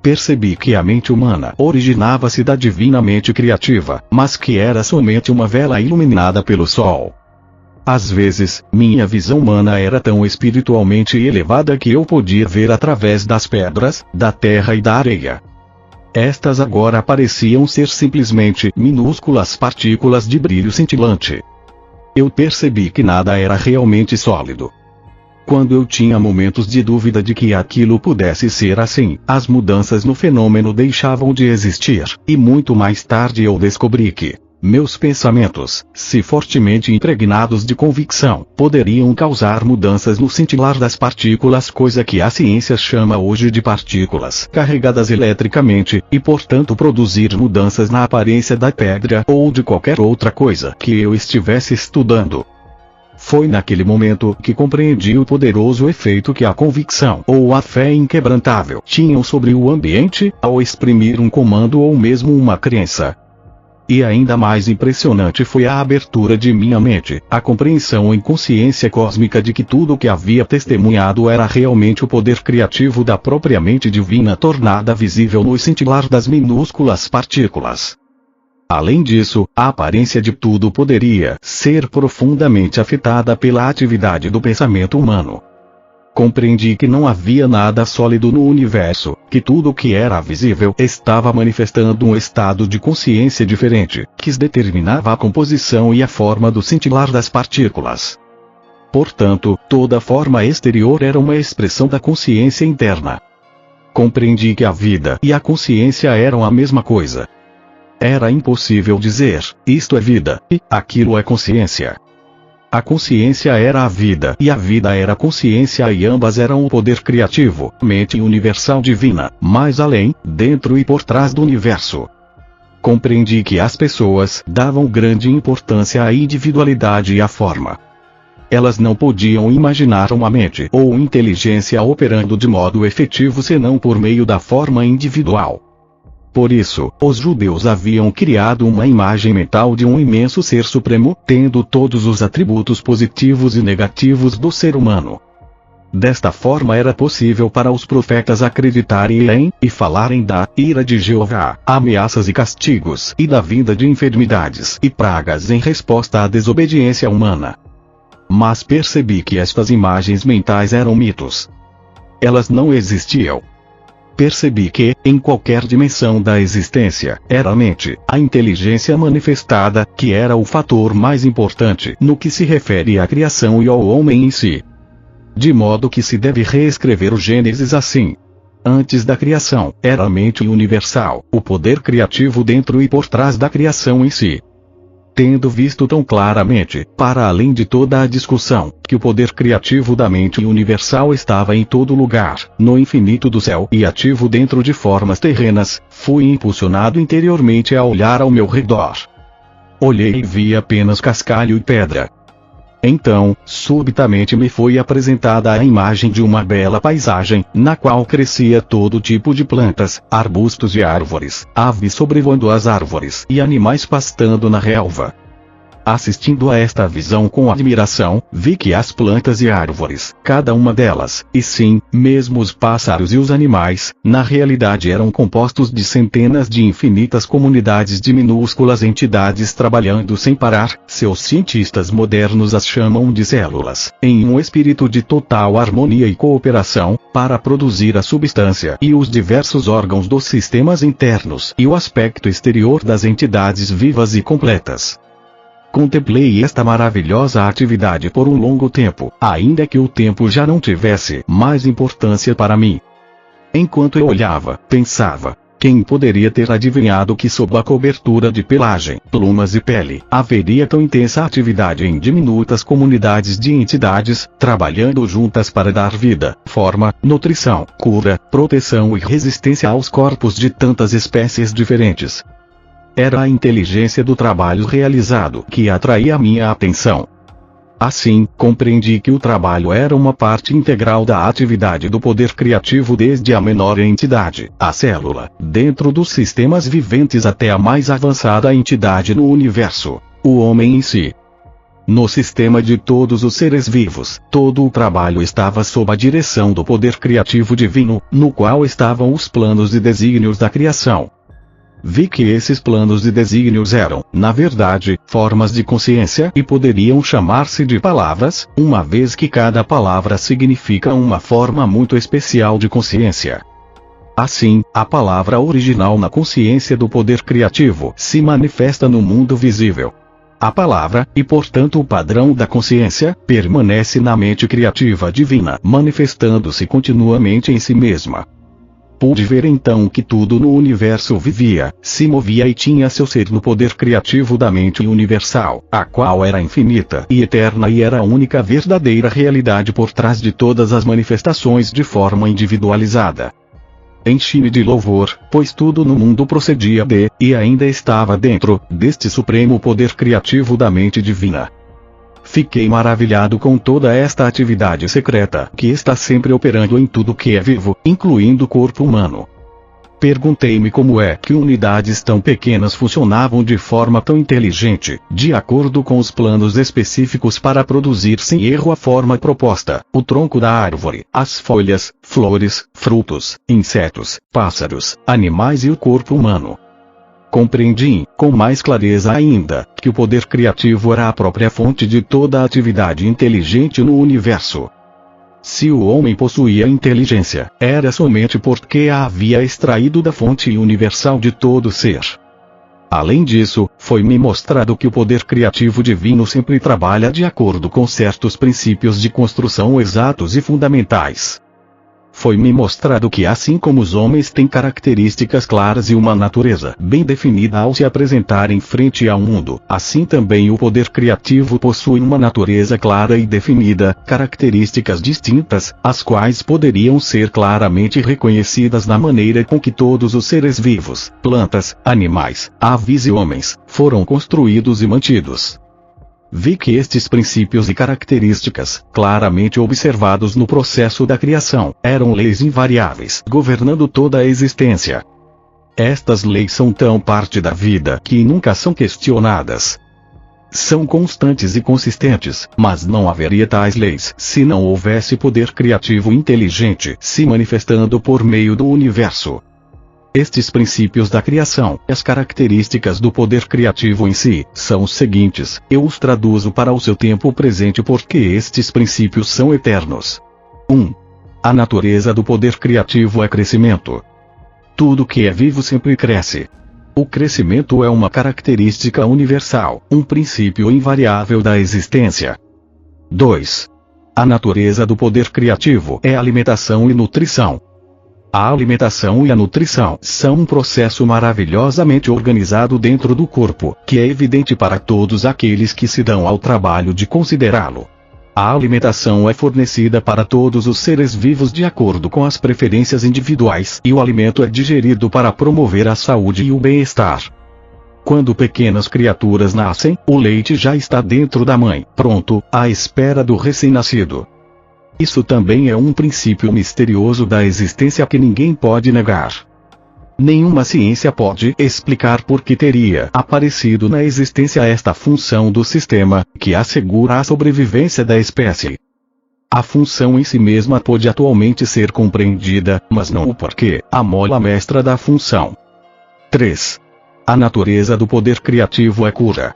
Percebi que a mente humana originava-se da divina mente criativa, mas que era somente uma vela iluminada pelo sol. Às vezes, minha visão humana era tão espiritualmente elevada que eu podia ver através das pedras, da terra e da areia. Estas agora pareciam ser simplesmente minúsculas partículas de brilho cintilante. Eu percebi que nada era realmente sólido. Quando eu tinha momentos de dúvida de que aquilo pudesse ser assim, as mudanças no fenômeno deixavam de existir, e muito mais tarde eu descobri que meus pensamentos, se fortemente impregnados de convicção, poderiam causar mudanças no cintilar das partículas, coisa que a ciência chama hoje de partículas carregadas eletricamente, e portanto produzir mudanças na aparência da pedra ou de qualquer outra coisa que eu estivesse estudando. Foi naquele momento que compreendi o poderoso efeito que a convicção ou a fé inquebrantável tinham sobre o ambiente, ao exprimir um comando ou mesmo uma crença. E ainda mais impressionante foi a abertura de minha mente, a compreensão em consciência cósmica de que tudo o que havia testemunhado era realmente o poder criativo da própria mente divina tornada visível no cintilar das minúsculas partículas. Além disso, a aparência de tudo poderia ser profundamente afetada pela atividade do pensamento humano. Compreendi que não havia nada sólido no universo, que tudo o que era visível estava manifestando um estado de consciência diferente, que determinava a composição e a forma do cintilar das partículas. Portanto, toda forma exterior era uma expressão da consciência interna. Compreendi que a vida e a consciência eram a mesma coisa. Era impossível dizer, isto é vida, e aquilo é consciência. A consciência era a vida e a vida era a consciência e ambas eram o poder criativo, mente universal divina, mais além, dentro e por trás do universo. Compreendi que as pessoas davam grande importância à individualidade e à forma. Elas não podiam imaginar uma mente ou inteligência operando de modo efetivo senão por meio da forma individual. Por isso, os judeus haviam criado uma imagem mental de um imenso ser supremo, tendo todos os atributos positivos e negativos do ser humano. Desta forma era possível para os profetas acreditarem em, e falarem da, ira de Jeová, ameaças e castigos, e da vinda de enfermidades e pragas em resposta à desobediência humana. Mas percebi que estas imagens mentais eram mitos. Elas não existiam. Percebi que, em qualquer dimensão da existência, era a mente, a inteligência manifestada, que era o fator mais importante no que se refere à criação e ao homem em si. De modo que se deve reescrever o Gênesis assim. Antes da criação, era a mente universal, o poder criativo dentro e por trás da criação em si. Tendo visto tão claramente, para além de toda a discussão, que o poder criativo da mente universal estava em todo lugar, no infinito do céu e ativo dentro de formas terrenas, fui impulsionado interiormente a olhar ao meu redor. Olhei e vi apenas cascalho e pedra. Então, subitamente me foi apresentada a imagem de uma bela paisagem, na qual crescia todo tipo de plantas, arbustos e árvores, aves sobrevoando as árvores e animais pastando na relva. Assistindo a esta visão com admiração, vi que as plantas e árvores, cada uma delas, e sim, mesmo os pássaros e os animais, na realidade eram compostos de centenas de infinitas comunidades de minúsculas entidades trabalhando sem parar, seus cientistas modernos as chamam de células, em um espírito de total harmonia e cooperação, para produzir a substância e os diversos órgãos dos sistemas internos e o aspecto exterior das entidades vivas e completas. Contemplei esta maravilhosa atividade por um longo tempo, ainda que o tempo já não tivesse mais importância para mim. Enquanto eu olhava, pensava, quem poderia ter adivinhado que sob a cobertura de pelagem, plumas e pele, haveria tão intensa atividade em diminutas comunidades de entidades, trabalhando juntas para dar vida, forma, nutrição, cura, proteção e resistência aos corpos de tantas espécies diferentes. Era a inteligência do trabalho realizado que atraía minha atenção. Assim, compreendi que o trabalho era uma parte integral da atividade do poder criativo desde a menor entidade, a célula, dentro dos sistemas viventes até a mais avançada entidade no universo, o homem em si. No sistema de todos os seres vivos, todo o trabalho estava sob a direção do poder criativo divino, no qual estavam os planos e desígnios da criação. Vi que esses planos e desígnios eram, na verdade, formas de consciência e poderiam chamar-se de palavras, uma vez que cada palavra significa uma forma muito especial de consciência. Assim, a palavra original na consciência do poder criativo se manifesta no mundo visível. A palavra, e portanto o padrão da consciência, permanece na mente criativa divina, manifestando-se continuamente em si mesma. Pude ver então que tudo no universo vivia, se movia e tinha seu ser no poder criativo da mente universal, a qual era infinita e eterna e era a única verdadeira realidade por trás de todas as manifestações de forma individualizada. Enchi-me de louvor, pois tudo no mundo procedia de, e ainda estava dentro, deste supremo poder criativo da mente divina. Fiquei maravilhado com toda esta atividade secreta que está sempre operando em tudo que é vivo, incluindo o corpo humano. Perguntei-me como é que unidades tão pequenas funcionavam de forma tão inteligente, de acordo com os planos específicos para produzir sem erro a forma proposta, o tronco da árvore, as folhas, flores, frutos, insetos, pássaros, animais e o corpo humano. Compreendi, com mais clareza ainda, que o poder criativo era a própria fonte de toda a atividade inteligente no universo. Se o homem possuía inteligência, era somente porque a havia extraído da fonte universal de todo ser. Além disso, foi-me mostrado que o poder criativo divino sempre trabalha de acordo com certos princípios de construção exatos e fundamentais. foi-me mostrado que assim como os homens têm características claras e uma natureza bem definida ao se apresentarem frente ao mundo, assim também o poder criativo possui uma natureza clara e definida, características distintas, as quais poderiam ser claramente reconhecidas na maneira com que todos os seres vivos, plantas, animais, aves e homens, foram construídos e mantidos. Vi que estes princípios e características, claramente observados no processo da criação, eram leis invariáveis, governando toda a existência. Estas leis são tão parte da vida que nunca são questionadas. São constantes e consistentes, mas não haveria tais leis se não houvesse poder criativo inteligente se manifestando por meio do universo. Estes princípios da criação, as características do poder criativo em si, são os seguintes, eu os traduzo para o seu tempo presente porque estes princípios são eternos. 1. A natureza do poder criativo é crescimento. Tudo que é vivo sempre cresce. O crescimento é uma característica universal, um princípio invariável da existência. 2. A natureza do poder criativo é alimentação e nutrição. A alimentação e a nutrição são um processo maravilhosamente organizado dentro do corpo, que é evidente para todos aqueles que se dão ao trabalho de considerá-lo. A alimentação é fornecida para todos os seres vivos de acordo com as preferências individuais e o alimento é digerido para promover a saúde e o bem-estar. Quando pequenas criaturas nascem, o leite já está dentro da mãe, pronto, à espera do recém-nascido. Isso também é um princípio misterioso da existência que ninguém pode negar. Nenhuma ciência pode explicar por que teria aparecido na existência esta função do sistema, que assegura a sobrevivência da espécie. A função em si mesma pode atualmente ser compreendida, mas não o porquê, a mola mestra da função. 3. A natureza do poder criativo é cura.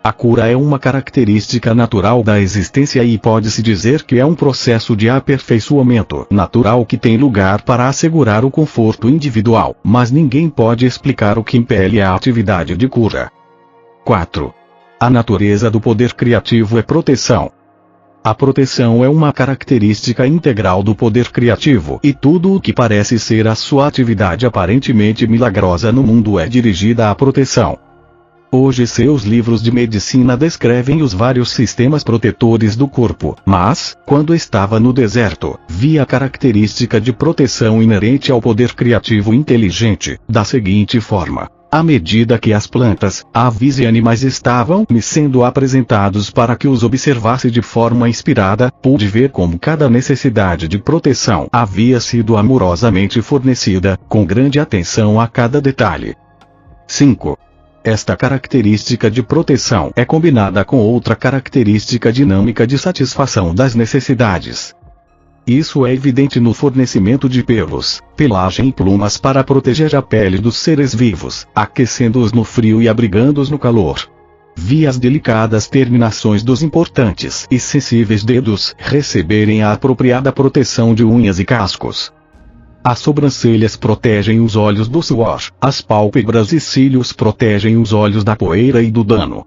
A cura é uma característica natural da existência e pode-se dizer que é um processo de aperfeiçoamento natural que tem lugar para assegurar o conforto individual, mas ninguém pode explicar o que impele a atividade de cura. 4. A natureza do poder criativo é proteção. A proteção é uma característica integral do poder criativo e tudo o que parece ser a sua atividade aparentemente milagrosa no mundo é dirigida à proteção. Hoje seus livros de medicina descrevem os vários sistemas protetores do corpo, mas, quando estava no deserto, vi a característica de proteção inerente ao poder criativo inteligente, da seguinte forma. À medida que as plantas, aves e animais estavam me sendo apresentados para que os observasse de forma inspirada, pude ver como cada necessidade de proteção havia sido amorosamente fornecida, com grande atenção a cada detalhe. 5. Esta característica de proteção é combinada com outra característica dinâmica de satisfação das necessidades. Isso é evidente no fornecimento de pelos, pelagem e plumas para proteger a pele dos seres vivos, aquecendo-os no frio e abrigando-os no calor. Vi as delicadas terminações dos importantes e sensíveis dedos receberem a apropriada proteção de unhas e cascos. As sobrancelhas protegem os olhos do suor, as pálpebras e cílios protegem os olhos da poeira e do dano.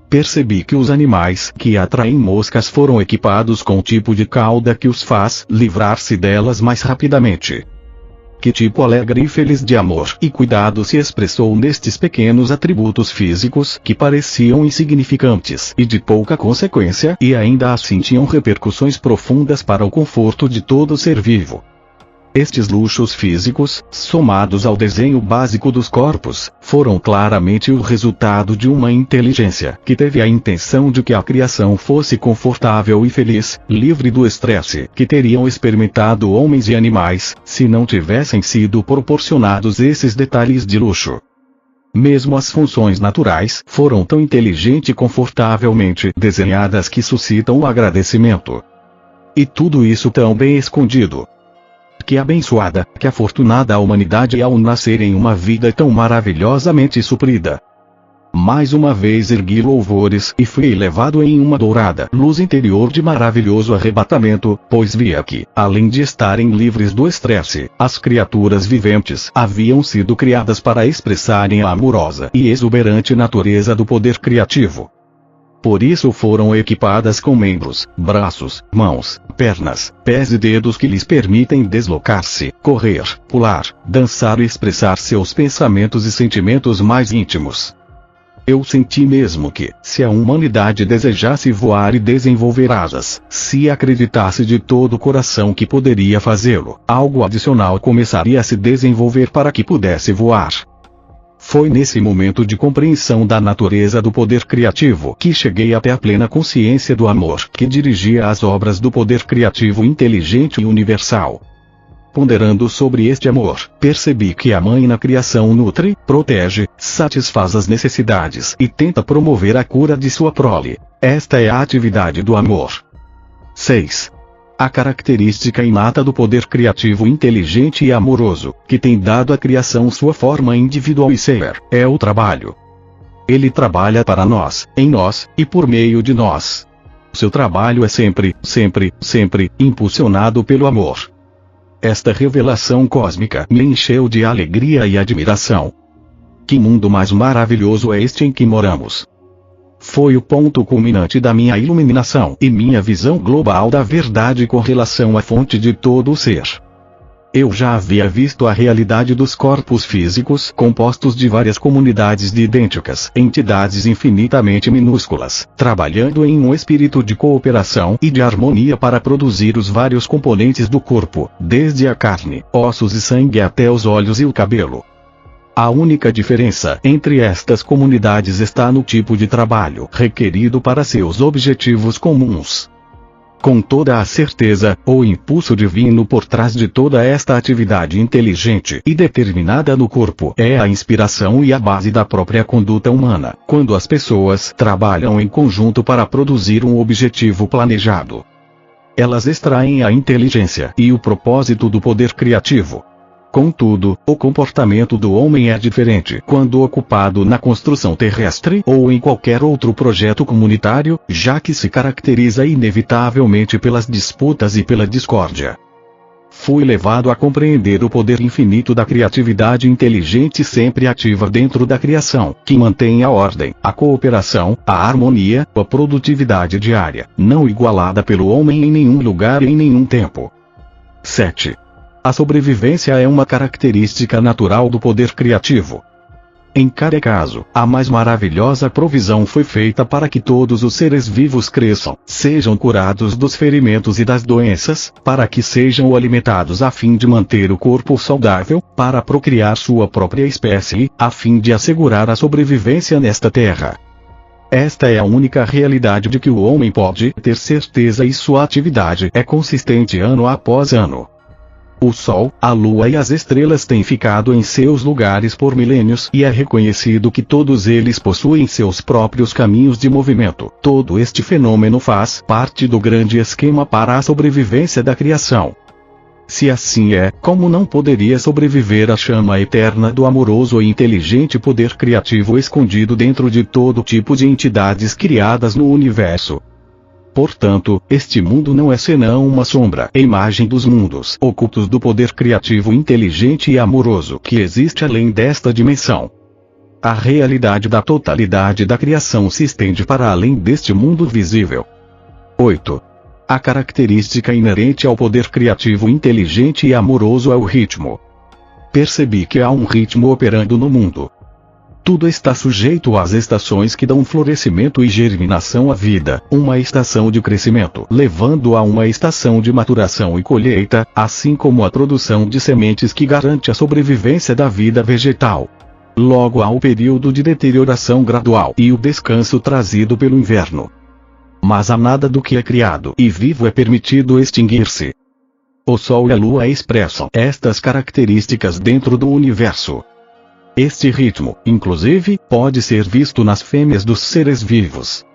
Percebi que os animais que atraem moscas foram equipados com um tipo de cauda que os faz livrar-se delas mais rapidamente. Que tipo alegre e feliz de amor e cuidado se expressou nestes pequenos atributos físicos que pareciam insignificantes e de pouca consequência e ainda assim tinham repercussões profundas para o conforto de todo ser vivo. Estes luxos físicos, somados ao desenho básico dos corpos, foram claramente o resultado de uma inteligência que teve a intenção de que a criação fosse confortável e feliz, livre do estresse que teriam experimentado homens e animais, se não tivessem sido proporcionados esses detalhes de luxo. Mesmo as funções naturais foram tão inteligente e confortavelmente desenhadas que suscitam o agradecimento. E tudo isso tão bem escondido. Que abençoada, que afortunada a humanidade ao nascer em uma vida tão maravilhosamente suprida. Mais uma vez ergui louvores e fui levado em uma dourada luz interior de maravilhoso arrebatamento, pois via que, além de estarem livres do estresse, as criaturas viventes haviam sido criadas para expressarem a amorosa e exuberante natureza do poder criativo. Por isso foram equipadas com membros, braços, mãos, pernas, pés e dedos que lhes permitem deslocar-se, correr, pular, dançar e expressar seus pensamentos e sentimentos mais íntimos. Eu senti mesmo que, se a humanidade desejasse voar e desenvolver asas, se acreditasse de todo o coração que poderia fazê-lo, algo adicional começaria a se desenvolver para que pudesse voar. Foi nesse momento de compreensão da natureza do poder criativo que cheguei até a plena consciência do amor que dirigia as obras do poder criativo inteligente e universal. Ponderando sobre este amor, percebi que a mãe na criação nutre, protege, satisfaz as necessidades e tenta promover a cura de sua prole. Esta é a atividade do amor. 6. A característica inata do poder criativo inteligente e amoroso, que tem dado à criação sua forma individual e ser, é o trabalho. Ele trabalha para nós, em nós, e por meio de nós. Seu trabalho é sempre, sempre, sempre, impulsionado pelo amor. Esta revelação cósmica me encheu de alegria e admiração. Que mundo mais maravilhoso é este em que moramos! Foi o ponto culminante da minha iluminação e minha visão global da verdade com relação à fonte de todo o ser. Eu já havia visto a realidade dos corpos físicos compostos de várias comunidades de idênticas entidades infinitamente minúsculas, trabalhando em um espírito de cooperação e de harmonia para produzir os vários componentes do corpo, desde a carne, ossos e sangue até os olhos e o cabelo. A única diferença entre estas comunidades está no tipo de trabalho requerido para seus objetivos comuns. Com toda a certeza, o impulso divino por trás de toda esta atividade inteligente e determinada no corpo é a inspiração e a base da própria conduta humana, quando as pessoas trabalham em conjunto para produzir um objetivo planejado. Elas extraem a inteligência e o propósito do poder criativo. Contudo, o comportamento do homem é diferente quando ocupado na construção terrestre ou em qualquer outro projeto comunitário, já que se caracteriza inevitavelmente pelas disputas e pela discórdia. Fui levado a compreender o poder infinito da criatividade inteligente sempre ativa dentro da criação, que mantém a ordem, a cooperação, a harmonia, a produtividade diária, não igualada pelo homem em nenhum lugar e em nenhum tempo. 7. A sobrevivência é uma característica natural do poder criativo. Em cada caso, a mais maravilhosa provisão foi feita para que todos os seres vivos cresçam, sejam curados dos ferimentos e das doenças, para que sejam alimentados a fim de manter o corpo saudável, para procriar sua própria espécie, a fim de assegurar a sobrevivência nesta terra. Esta é a única realidade de que o homem pode ter certeza e sua atividade é consistente ano após ano. O Sol, a Lua e as estrelas têm ficado em seus lugares por milênios e é reconhecido que todos eles possuem seus próprios caminhos de movimento. Todo este fenômeno faz parte do grande esquema para a sobrevivência da criação. Se assim é, como não poderia sobreviver a chama eterna do amoroso e inteligente poder criativo escondido dentro de todo tipo de entidades criadas no universo? Portanto, este mundo não é senão uma sombra, imagem dos mundos ocultos do poder criativo inteligente e amoroso que existe além desta dimensão. A realidade da totalidade da criação se estende para além deste mundo visível. 8. A característica inerente ao poder criativo inteligente e amoroso é o ritmo. Percebi que há um ritmo operando no mundo. Tudo está sujeito às estações que dão florescimento e germinação à vida, uma estação de crescimento levando a uma estação de maturação e colheita, assim como a produção de sementes que garante a sobrevivência da vida vegetal. Logo há o período de deterioração gradual e o descanso trazido pelo inverno. Mas a nada do que é criado e vivo é permitido extinguir-se. O Sol e a Lua expressam estas características dentro do universo. Este ritmo, inclusive, pode ser visto nas fêmeas dos seres vivos.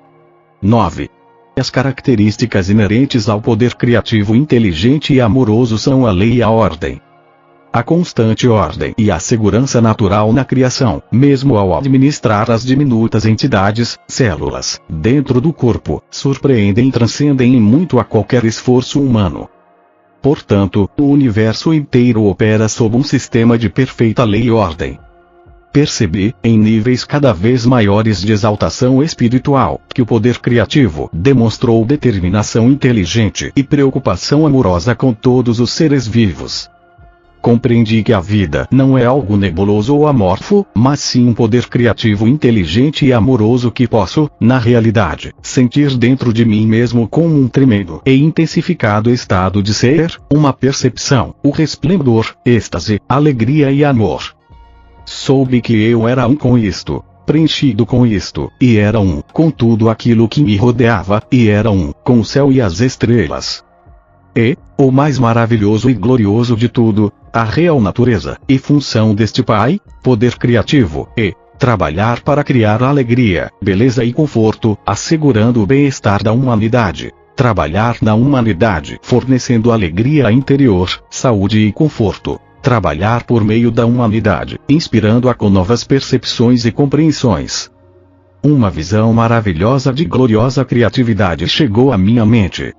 9. As características inerentes ao poder criativo inteligente e amoroso são a lei e a ordem. A constante ordem e a segurança natural na criação, mesmo ao administrar as diminutas entidades, células, dentro do corpo, surpreendem e transcendem em muito a qualquer esforço humano. Portanto, o universo inteiro opera sob um sistema de perfeita lei e ordem. percebi, em níveis cada vez maiores de exaltação espiritual, que o poder criativo demonstrou determinação inteligente e preocupação amorosa com todos os seres vivos. Compreendi que a vida não é algo nebuloso ou amorfo, mas sim um poder criativo inteligente e amoroso que posso, na realidade, sentir dentro de mim mesmo como um tremendo e intensificado estado de ser, uma percepção, o resplendor, êxtase, alegria e amor. Soube que eu era um com isto, preenchido com isto, e era um com tudo aquilo que me rodeava, e era um com o céu e as estrelas. E, o mais maravilhoso e glorioso de tudo, a real natureza e função deste Pai, poder criativo, e trabalhar para criar alegria, beleza e conforto, assegurando o bem-estar da humanidade. Trabalhar na humanidade, fornecendo alegria interior, saúde e conforto. Trabalhar por meio da humanidade, inspirando-a com novas percepções e compreensões. Uma visão maravilhosa de gloriosa criatividade chegou à minha mente.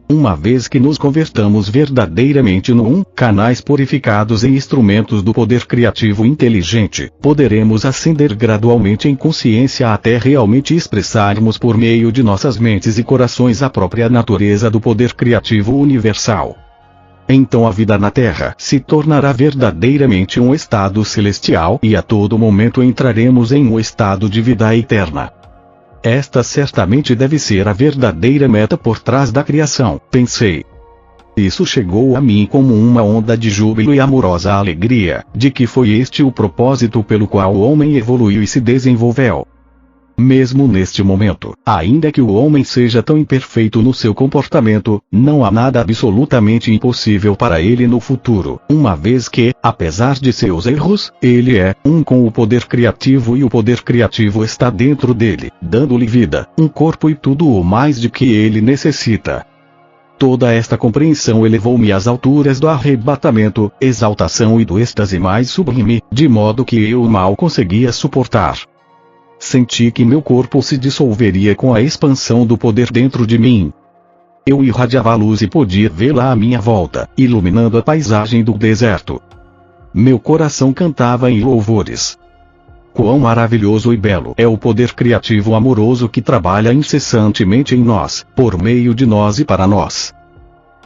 Uma vez que nos convertamos verdadeiramente canais purificados e instrumentos do poder criativo inteligente, poderemos ascender gradualmente em consciência até realmente expressarmos por meio de nossas mentes e corações a própria natureza do poder criativo universal. Então a vida na Terra se tornará verdadeiramente um estado celestial e a todo momento entraremos em um estado de vida eterna. Esta certamente deve ser a verdadeira meta por trás da criação, pensei. Isso chegou a mim como uma onda de júbilo e amorosa alegria, de que foi este o propósito pelo qual o homem evoluiu e se desenvolveu. Mesmo neste momento, ainda que o homem seja tão imperfeito no seu comportamento, não há nada absolutamente impossível para ele no futuro, uma vez que, apesar de seus erros, ele é um com o poder criativo e o poder criativo está dentro dele, dando-lhe vida, um corpo e tudo o mais de que ele necessita. Toda esta compreensão elevou-me às alturas do arrebatamento, exaltação e do êxtase mais sublime, de modo que eu mal conseguia suportar. Senti que meu corpo se dissolveria com a expansão do poder dentro de mim. Eu irradiava a luz e podia vê-la à minha volta, iluminando a paisagem do deserto. Meu coração cantava em louvores. Quão maravilhoso e belo é o poder criativo amoroso que trabalha incessantemente em nós, por meio de nós e para nós.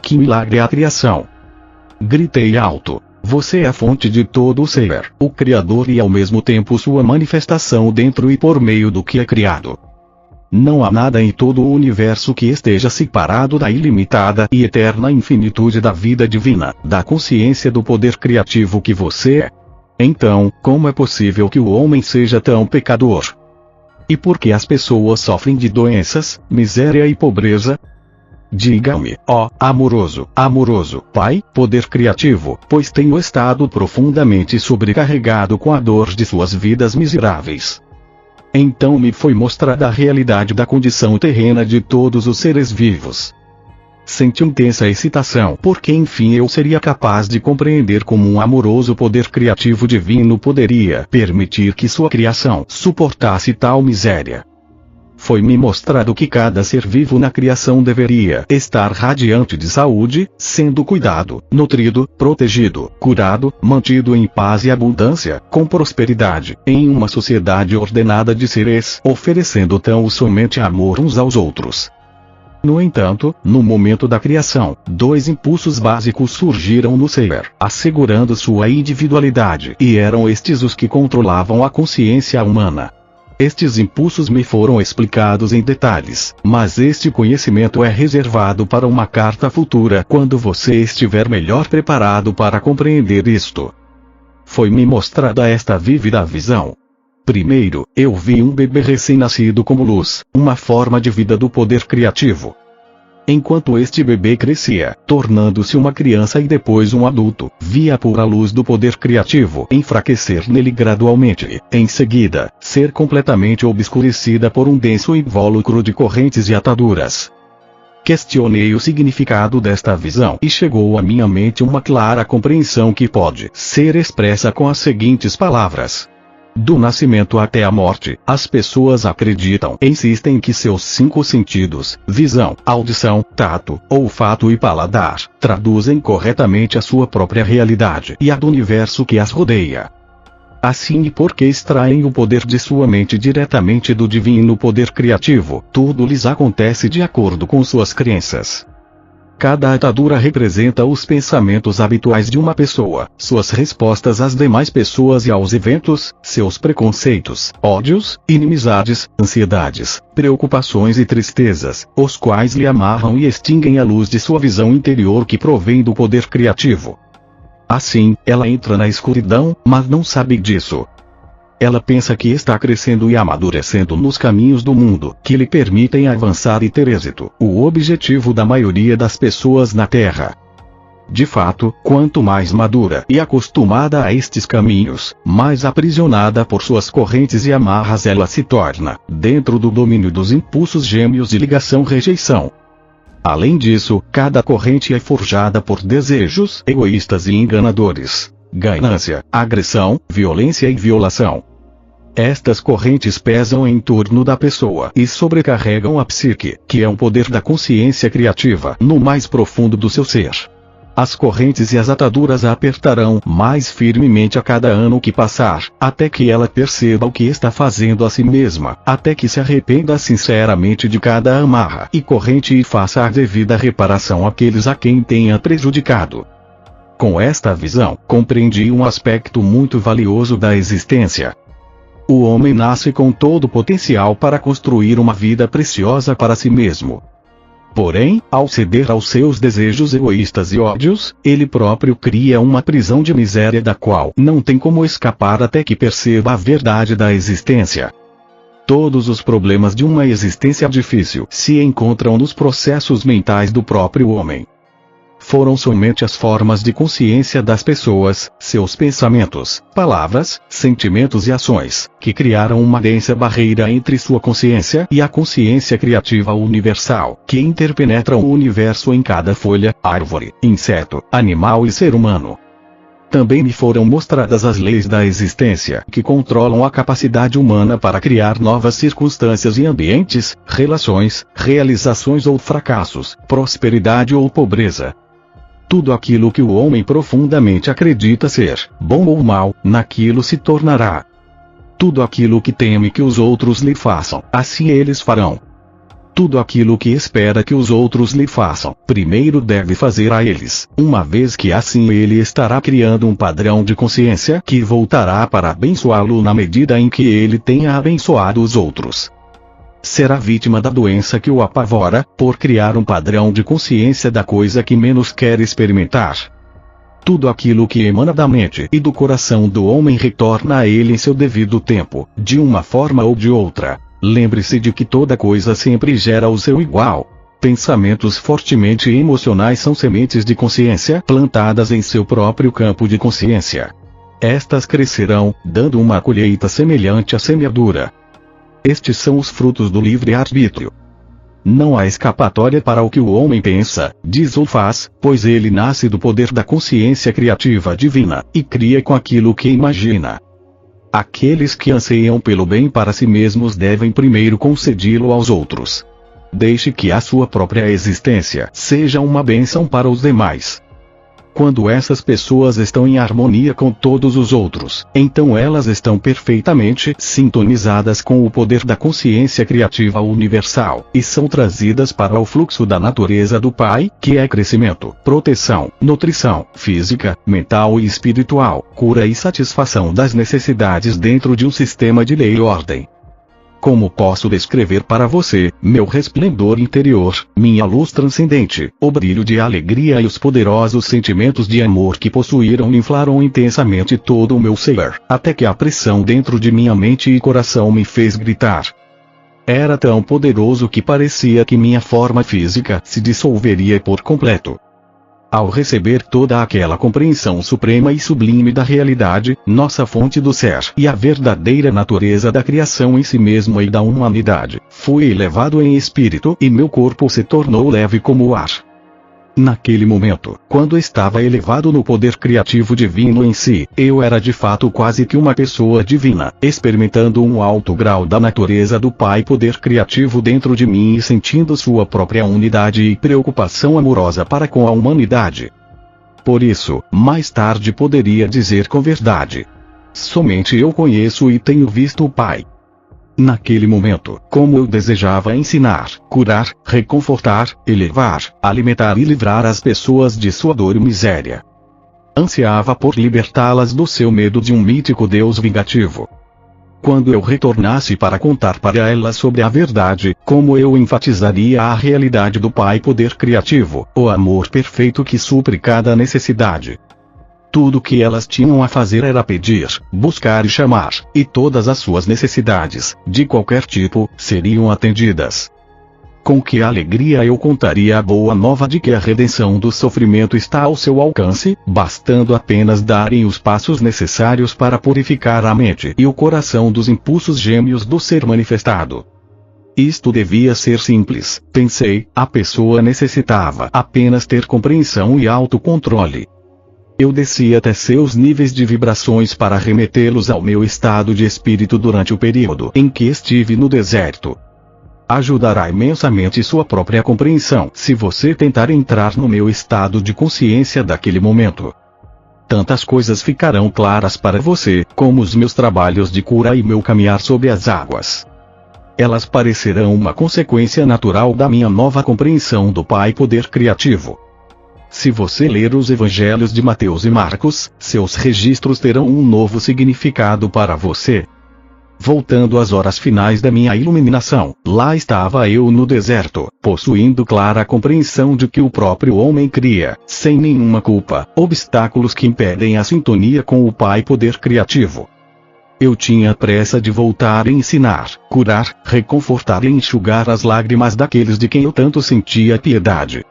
Que milagre é a criação! Gritei alto. Você é a fonte de todo o ser, o Criador e ao mesmo tempo sua manifestação dentro e por meio do que é criado. Não há nada em todo o universo que esteja separado da ilimitada e eterna infinitude da vida divina, da consciência do poder criativo que você é. Então, como é possível que o homem seja tão pecador? E por que as pessoas sofrem de doenças, miséria e pobreza? Diga-me, ó, amoroso Pai, poder criativo, pois tenho estado profundamente sobrecarregado com a dor de suas vidas miseráveis. Então me foi mostrada a realidade da condição terrena de todos os seres vivos. Senti intensa excitação, porque enfim eu seria capaz de compreender como um amoroso poder criativo divino poderia permitir que sua criação suportasse tal miséria. Foi-me mostrado que cada ser vivo na criação deveria estar radiante de saúde, sendo cuidado, nutrido, protegido, curado, mantido em paz e abundância, com prosperidade, em uma sociedade ordenada de seres, oferecendo tão somente amor uns aos outros. No entanto, no momento da criação, dois impulsos básicos surgiram no ser, assegurando sua individualidade, e eram estes os que controlavam a consciência humana. Estes impulsos me foram explicados em detalhes, mas este conhecimento é reservado para uma carta futura quando você estiver melhor preparado para compreender isto. Foi-me mostrada esta vívida visão. Primeiro, eu vi um bebê recém-nascido como luz, uma forma de vida do poder criativo. Enquanto este bebê crescia, tornando-se uma criança e depois um adulto, via a pura luz do poder criativo enfraquecer nele gradualmente, em seguida, ser completamente obscurecida por um denso invólucro de correntes e ataduras. Questionei o significado desta visão e chegou à minha mente uma clara compreensão que pode ser expressa com as seguintes palavras. Do nascimento até a morte, as pessoas acreditam e insistem que seus 5 sentidos, visão, audição, tato, olfato e paladar, traduzem corretamente a sua própria realidade e a do universo que as rodeia. Assim, e porque extraem o poder de sua mente diretamente do divino poder criativo, tudo lhes acontece de acordo com suas crenças. Cada atadura representa os pensamentos habituais de uma pessoa, suas respostas às demais pessoas e aos eventos, seus preconceitos, ódios, inimizades, ansiedades, preocupações e tristezas, os quais lhe amarram e extinguem a luz de sua visão interior que provém do poder criativo. Assim, ela entra na escuridão, mas não sabe disso. Ela pensa que está crescendo e amadurecendo nos caminhos do mundo, que lhe permitem avançar e ter êxito, o objetivo da maioria das pessoas na Terra. De fato, quanto mais madura e acostumada a estes caminhos, mais aprisionada por suas correntes e amarras ela se torna, dentro do domínio dos impulsos gêmeos de ligação-rejeição. Além disso, cada corrente é forjada por desejos egoístas e enganadores, ganância, agressão, violência e violação. Estas correntes pesam em torno da pessoa e sobrecarregam a psique, que é um poder da consciência criativa, no mais profundo do seu ser. As correntes e as ataduras a apertarão mais firmemente a cada ano que passar, até que ela perceba o que está fazendo a si mesma, até que se arrependa sinceramente de cada amarra e corrente e faça a devida reparação àqueles a quem tenha prejudicado. Com esta visão, compreendi um aspecto muito valioso da existência. O homem nasce com todo o potencial para construir uma vida preciosa para si mesmo. Porém, ao ceder aos seus desejos egoístas e ódios, ele próprio cria uma prisão de miséria da qual não tem como escapar até que perceba a verdade da existência. Todos os problemas de uma existência difícil se encontram nos processos mentais do próprio homem. Foram somente as formas de consciência das pessoas, seus pensamentos, palavras, sentimentos e ações, que criaram uma densa barreira entre sua consciência e a consciência criativa universal, que interpenetra o universo em cada folha, árvore, inseto, animal e ser humano. Também me foram mostradas as leis da existência, que controlam a capacidade humana para criar novas circunstâncias e ambientes, relações, realizações ou fracassos, prosperidade ou pobreza. Tudo aquilo que o homem profundamente acredita ser, bom ou mal, naquilo se tornará. Tudo aquilo que teme que os outros lhe façam, assim eles farão. Tudo aquilo que espera que os outros lhe façam, primeiro deve fazer a eles, uma vez que assim ele estará criando um padrão de consciência que voltará para abençoá-lo na medida em que ele tenha abençoado os outros. Será vítima da doença que o apavora, por criar um padrão de consciência da coisa que menos quer experimentar. Tudo aquilo que emana da mente e do coração do homem retorna a ele em seu devido tempo, de uma forma ou de outra. Lembre-se de que toda coisa sempre gera o seu igual. Pensamentos fortemente emocionais são sementes de consciência plantadas em seu próprio campo de consciência. Estas crescerão, dando uma colheita semelhante à semeadura. Estes são os frutos do livre-arbítrio. Não há escapatória para o que o homem pensa, diz ou faz, pois ele nasce do poder da consciência criativa divina, e cria com aquilo que imagina. Aqueles que anseiam pelo bem para si mesmos devem primeiro concedi-lo aos outros. Deixe que a sua própria existência seja uma bênção para os demais. Quando essas pessoas estão em harmonia com todos os outros, então elas estão perfeitamente sintonizadas com o poder da consciência criativa universal, e são trazidas para o fluxo da natureza do Pai, que é crescimento, proteção, nutrição, física, mental e espiritual, cura e satisfação das necessidades dentro de um sistema de lei e ordem. Como posso descrever para você, meu resplendor interior, minha luz transcendente, o brilho de alegria e os poderosos sentimentos de amor que possuíram e inflaram intensamente todo o meu ser, até que a pressão dentro de minha mente e coração me fez gritar. Era tão poderoso que parecia que minha forma física se dissolveria por completo. Ao receber toda aquela compreensão suprema e sublime da realidade, nossa fonte do ser e a verdadeira natureza da criação em si mesmo e da humanidade, fui elevado em espírito e meu corpo se tornou leve como o ar. Naquele momento, quando estava elevado no poder criativo divino em si, eu era de fato quase que uma pessoa divina, experimentando um alto grau da natureza do Pai poder criativo dentro de mim e sentindo sua própria unidade e preocupação amorosa para com a humanidade. Por isso, mais tarde poderia dizer com verdade: Somente eu conheço e tenho visto o Pai. Naquele momento, como eu desejava ensinar, curar, reconfortar, elevar, alimentar e livrar as pessoas de sua dor e miséria. Ansiava por libertá-las do seu medo de um mítico Deus vingativo. Quando eu retornasse para contar para elas sobre a verdade, como eu enfatizaria a realidade do Pai Poder Criativo, o amor perfeito que supre cada necessidade. Tudo que elas tinham a fazer era pedir, buscar e chamar, e todas as suas necessidades, de qualquer tipo, seriam atendidas. Com que alegria eu contaria a boa nova de que a redenção do sofrimento está ao seu alcance, bastando apenas darem os passos necessários para purificar a mente e o coração dos impulsos gêmeos do ser manifestado. Isto devia ser simples, pensei, a pessoa necessitava apenas ter compreensão e autocontrole. Eu desci até seus níveis de vibrações para remetê-los ao meu estado de espírito durante o período em que estive no deserto. Ajudará imensamente sua própria compreensão se você tentar entrar no meu estado de consciência daquele momento. Tantas coisas ficarão claras para você, como os meus trabalhos de cura e meu caminhar sobre as águas. Elas parecerão uma consequência natural da minha nova compreensão do Pai Poder Criativo. Se você ler os evangelhos de Mateus e Marcos, seus registros terão um novo significado para você. Voltando às horas finais da minha iluminação, lá estava eu no deserto, possuindo clara compreensão de que o próprio homem cria, sem nenhuma culpa, obstáculos que impedem a sintonia com o Pai Poder Criativo. Eu tinha pressa de voltar a ensinar, curar, reconfortar e enxugar as lágrimas daqueles de quem eu tanto sentia piedade.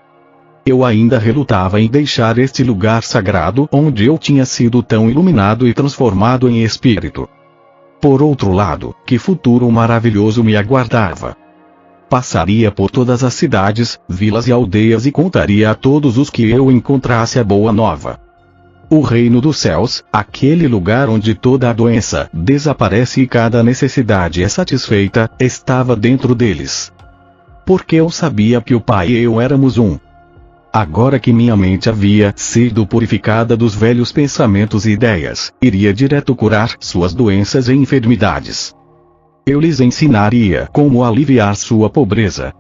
Eu ainda relutava em deixar este lugar sagrado onde eu tinha sido tão iluminado e transformado em espírito. Por outro lado, que futuro maravilhoso me aguardava. Passaria por todas as cidades, vilas e aldeias e contaria a todos os que eu encontrasse a boa nova. O reino dos céus, aquele lugar onde toda a doença desaparece e cada necessidade é satisfeita, estava dentro deles. Porque eu sabia que o Pai e eu éramos um. Agora que minha mente havia sido purificada dos velhos pensamentos e ideias, iria direto curar suas doenças e enfermidades. Eu lhes ensinaria como aliviar sua pobreza.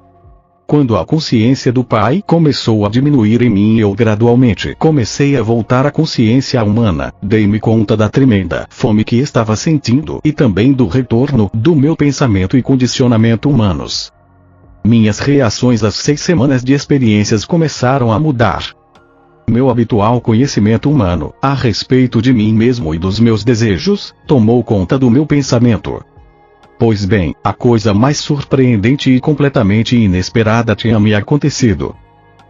Quando a consciência do Pai começou a diminuir em mim, eu gradualmente comecei a voltar à consciência humana, dei-me conta da tremenda fome que estava sentindo e também do retorno do meu pensamento e condicionamento humanos. Minhas reações às 6 semanas de experiências começaram a mudar. Meu habitual conhecimento humano, a respeito de mim mesmo e dos meus desejos, tomou conta do meu pensamento. Pois bem, a coisa mais surpreendente e completamente inesperada tinha me acontecido.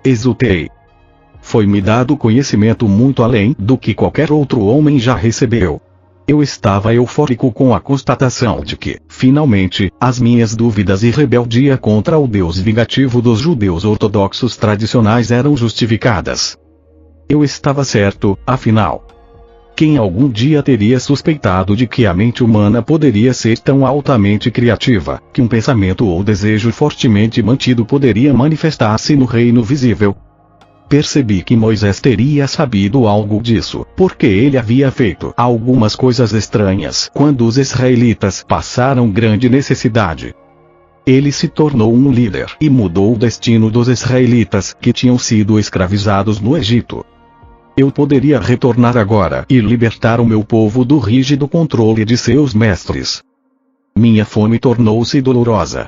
Exultei. Foi-me dado conhecimento muito além do que qualquer outro homem já recebeu. Eu estava eufórico com a constatação de que, finalmente, as minhas dúvidas e rebeldia contra o Deus vingativo dos judeus ortodoxos tradicionais eram justificadas. Eu estava certo, afinal. Quem algum dia teria suspeitado de que a mente humana poderia ser tão altamente criativa, que um pensamento ou desejo fortemente mantido poderia manifestar-se no reino visível? Percebi que Moisés teria sabido algo disso, porque ele havia feito algumas coisas estranhas quando os israelitas passaram grande necessidade. Ele se tornou um líder e mudou o destino dos israelitas que tinham sido escravizados no Egito. Eu poderia retornar agora e libertar o meu povo do rígido controle de seus mestres. Minha fome tornou-se dolorosa.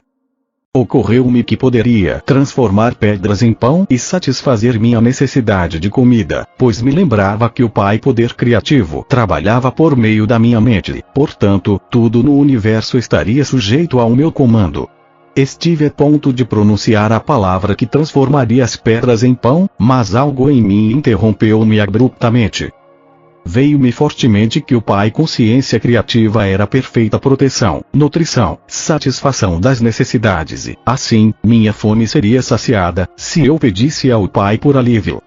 Ocorreu-me que poderia transformar pedras em pão e satisfazer minha necessidade de comida, pois me lembrava que o Pai Poder Criativo trabalhava por meio da minha mente, portanto, tudo no universo estaria sujeito ao meu comando. Estive a ponto de pronunciar a palavra que transformaria as pedras em pão, mas algo em mim interrompeu-me abruptamente. Veio-me fortemente que o Pai Consciência Criativa era perfeita proteção, nutrição, satisfação das necessidades e, assim, minha fome seria saciada, se eu pedisse ao Pai por alívio.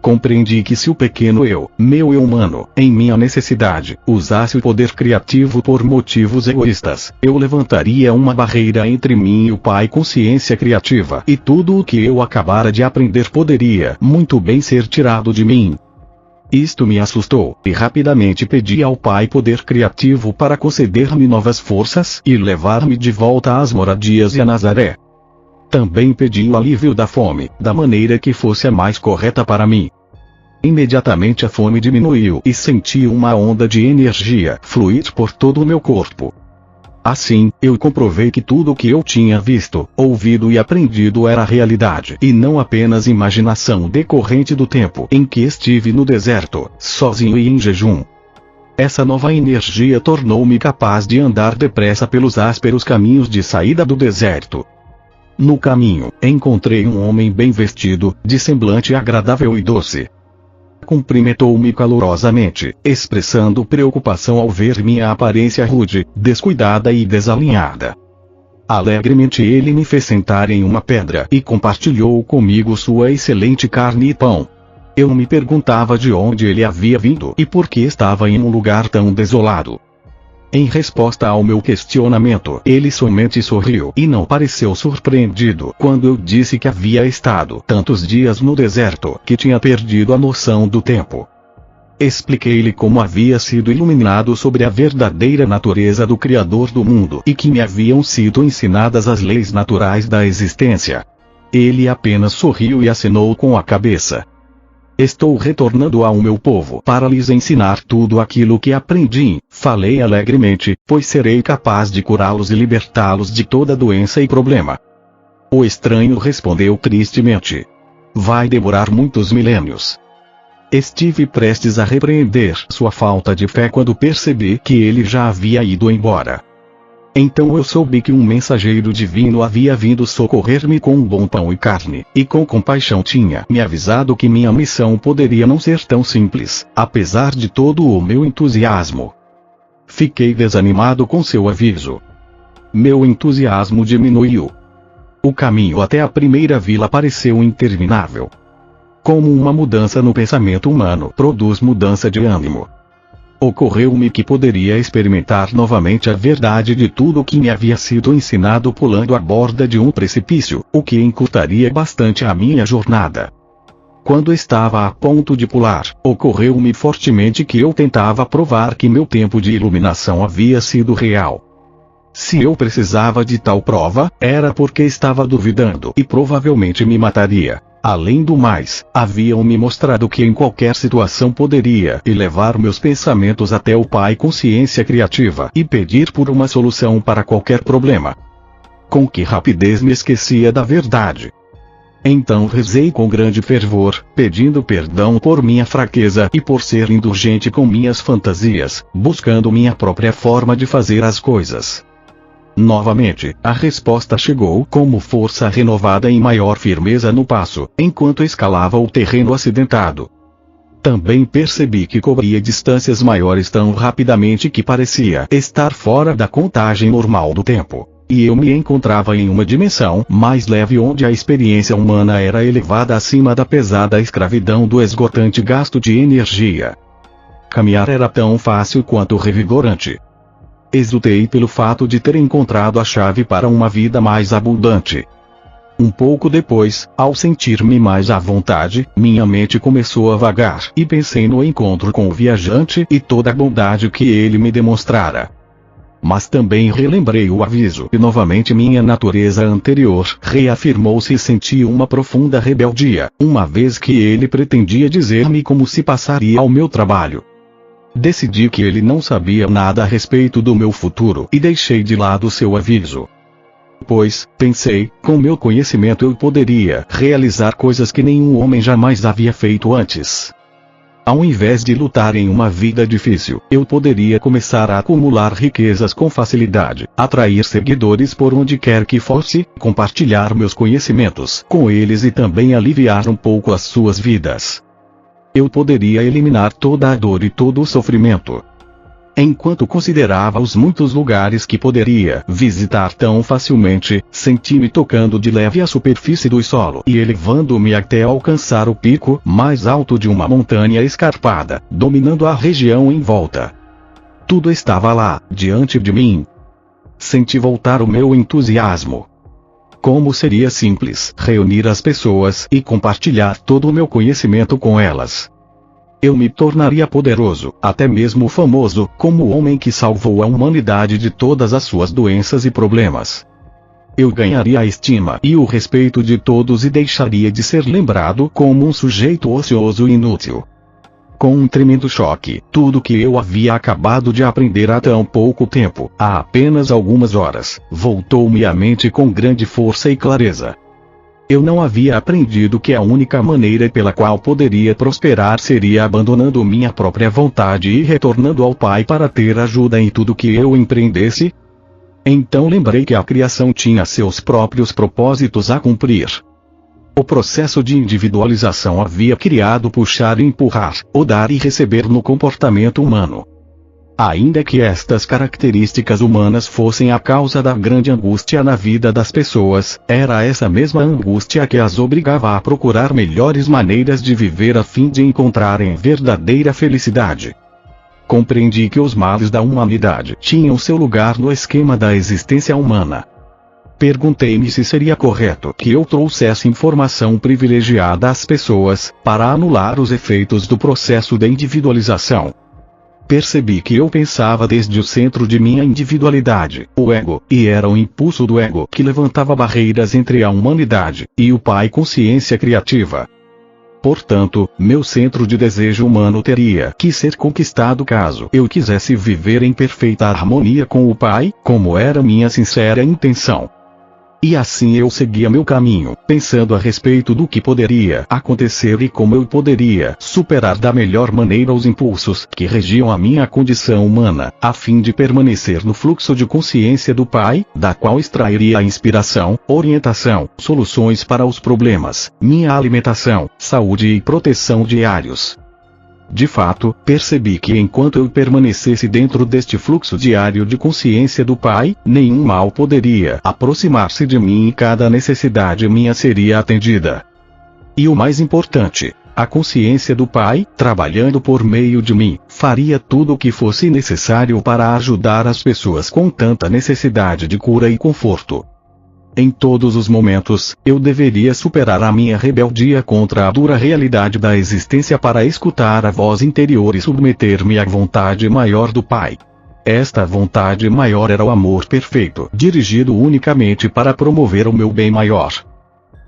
Compreendi que se o pequeno eu, meu eu humano, em minha necessidade, usasse o poder criativo por motivos egoístas, eu levantaria uma barreira entre mim e o Pai Consciência Criativa, e tudo o que eu acabara de aprender poderia muito bem ser tirado de mim. Isto me assustou, e rapidamente pedi ao Pai poder criativo para conceder-me novas forças e levar-me de volta às moradias e a Nazaré. Também pedi o alívio da fome, da maneira que fosse a mais correta para mim. Imediatamente a fome diminuiu e senti uma onda de energia fluir por todo o meu corpo. Assim, eu comprovei que tudo o que eu tinha visto, ouvido e aprendido era realidade e não apenas imaginação decorrente do tempo em que estive no deserto, sozinho e em jejum. Essa nova energia tornou-me capaz de andar depressa pelos ásperos caminhos de saída do deserto. No caminho, encontrei um homem bem vestido, de semblante agradável e doce. Cumprimentou-me calorosamente, expressando preocupação ao ver minha aparência rude, descuidada e desalinhada. Alegremente ele me fez sentar em uma pedra e compartilhou comigo sua excelente carne e pão. Eu me perguntava de onde ele havia vindo e por que estava em um lugar tão desolado. Em resposta ao meu questionamento, ele somente sorriu e não pareceu surpreendido quando eu disse que havia estado tantos dias no deserto que tinha perdido a noção do tempo. Expliquei-lhe como havia sido iluminado sobre a verdadeira natureza do Criador do mundo e que me haviam sido ensinadas as leis naturais da existência. Ele apenas sorriu e acenou com a cabeça. Estou retornando ao meu povo para lhes ensinar tudo aquilo que aprendi, falei alegremente, pois serei capaz de curá-los e libertá-los de toda doença e problema. O estranho respondeu tristemente: vai demorar muitos milênios. Estive prestes a repreender sua falta de fé quando percebi que ele já havia ido embora. Então eu soube que um mensageiro divino havia vindo socorrer-me com um bom pão e carne, e com compaixão tinha me avisado que minha missão poderia não ser tão simples, apesar de todo o meu entusiasmo. Fiquei desanimado com seu aviso. Meu entusiasmo diminuiu. O caminho até a primeira vila pareceu interminável. Como uma mudança no pensamento humano produz mudança de ânimo. Ocorreu-me que poderia experimentar novamente a verdade de tudo o que me havia sido ensinado pulando a borda de um precipício, o que encurtaria bastante a minha jornada. Quando estava a ponto de pular, ocorreu-me fortemente que eu tentava provar que meu tempo de iluminação havia sido real. Se eu precisava de tal prova, era porque estava duvidando e provavelmente me mataria. Além do mais, haviam me mostrado que em qualquer situação poderia elevar meus pensamentos até o Pai Consciência Criativa e pedir por uma solução para qualquer problema. Com que rapidez me esquecia da verdade. Então rezei com grande fervor, pedindo perdão por minha fraqueza e por ser indulgente com minhas fantasias, buscando minha própria forma de fazer as coisas. Novamente, a resposta chegou como força renovada e maior firmeza no passo, enquanto escalava o terreno acidentado. Também percebi que cobria distâncias maiores tão rapidamente que parecia estar fora da contagem normal do tempo. E eu me encontrava em uma dimensão mais leve onde a experiência humana era elevada acima da pesada escravidão do esgotante gasto de energia. Caminhar era tão fácil quanto revigorante. Exultei pelo fato de ter encontrado a chave para uma vida mais abundante. Um pouco depois, ao sentir-me mais à vontade, minha mente começou a vagar e pensei no encontro com o viajante e toda a bondade que ele me demonstrara. Mas também relembrei o aviso e novamente minha natureza anterior reafirmou-se e senti uma profunda rebeldia, uma vez que ele pretendia dizer-me como se passaria ao meu trabalho. Decidi que ele não sabia nada a respeito do meu futuro e deixei de lado seu aviso. Pois, pensei, com meu conhecimento eu poderia realizar coisas que nenhum homem jamais havia feito antes. Ao invés de lutar em uma vida difícil, eu poderia começar a acumular riquezas com facilidade, atrair seguidores por onde quer que fosse, compartilhar meus conhecimentos com eles e também aliviar um pouco as suas vidas. Eu poderia eliminar toda a dor e todo o sofrimento. Enquanto considerava os muitos lugares que poderia visitar tão facilmente, senti-me tocando de leve a superfície do solo e elevando-me até alcançar o pico mais alto de uma montanha escarpada, dominando a região em volta. Tudo estava lá, diante de mim. Senti voltar o meu entusiasmo. Como seria simples reunir as pessoas e compartilhar todo o meu conhecimento com elas. Eu me tornaria poderoso, até mesmo famoso, como o homem que salvou a humanidade de todas as suas doenças e problemas. Eu ganharia a estima e o respeito de todos e deixaria de ser lembrado como um sujeito ocioso e inútil. Com um tremendo choque, tudo que eu havia acabado de aprender há tão pouco tempo, há apenas algumas horas, voltou-me à mente com grande força e clareza. Eu não havia aprendido que a única maneira pela qual poderia prosperar seria abandonando minha própria vontade e retornando ao Pai para ter ajuda em tudo que eu empreendesse? Então lembrei que a criação tinha seus próprios propósitos a cumprir. O processo de individualização havia criado puxar e empurrar, o dar e receber no comportamento humano. Ainda que estas características humanas fossem a causa da grande angústia na vida das pessoas, era essa mesma angústia que as obrigava a procurar melhores maneiras de viver a fim de encontrarem verdadeira felicidade. Compreendi que os males da humanidade tinham seu lugar no esquema da existência humana. Perguntei-me se seria correto que eu trouxesse informação privilegiada às pessoas, para anular os efeitos do processo de individualização. Percebi que eu pensava desde o centro de minha individualidade, o ego, e era o impulso do ego que levantava barreiras entre a humanidade e o Pai consciência criativa. Portanto, meu centro de desejo humano teria que ser conquistado caso eu quisesse viver em perfeita harmonia com o Pai, como era minha sincera intenção. E assim eu seguia meu caminho, pensando a respeito do que poderia acontecer e como eu poderia superar da melhor maneira os impulsos que regiam a minha condição humana, a fim de permanecer no fluxo de consciência do Pai, da qual extrairia a inspiração, orientação, soluções para os problemas, minha alimentação, saúde e proteção diários. De fato, percebi que enquanto eu permanecesse dentro deste fluxo diário de consciência do Pai, nenhum mal poderia aproximar-se de mim e cada necessidade minha seria atendida. E o mais importante, a consciência do Pai, trabalhando por meio de mim, faria tudo o que fosse necessário para ajudar as pessoas com tanta necessidade de cura e conforto. Em todos os momentos, eu deveria superar a minha rebeldia contra a dura realidade da existência para escutar a voz interior e submeter-me à vontade maior do Pai. Esta vontade maior era o amor perfeito, dirigido unicamente para promover o meu bem maior.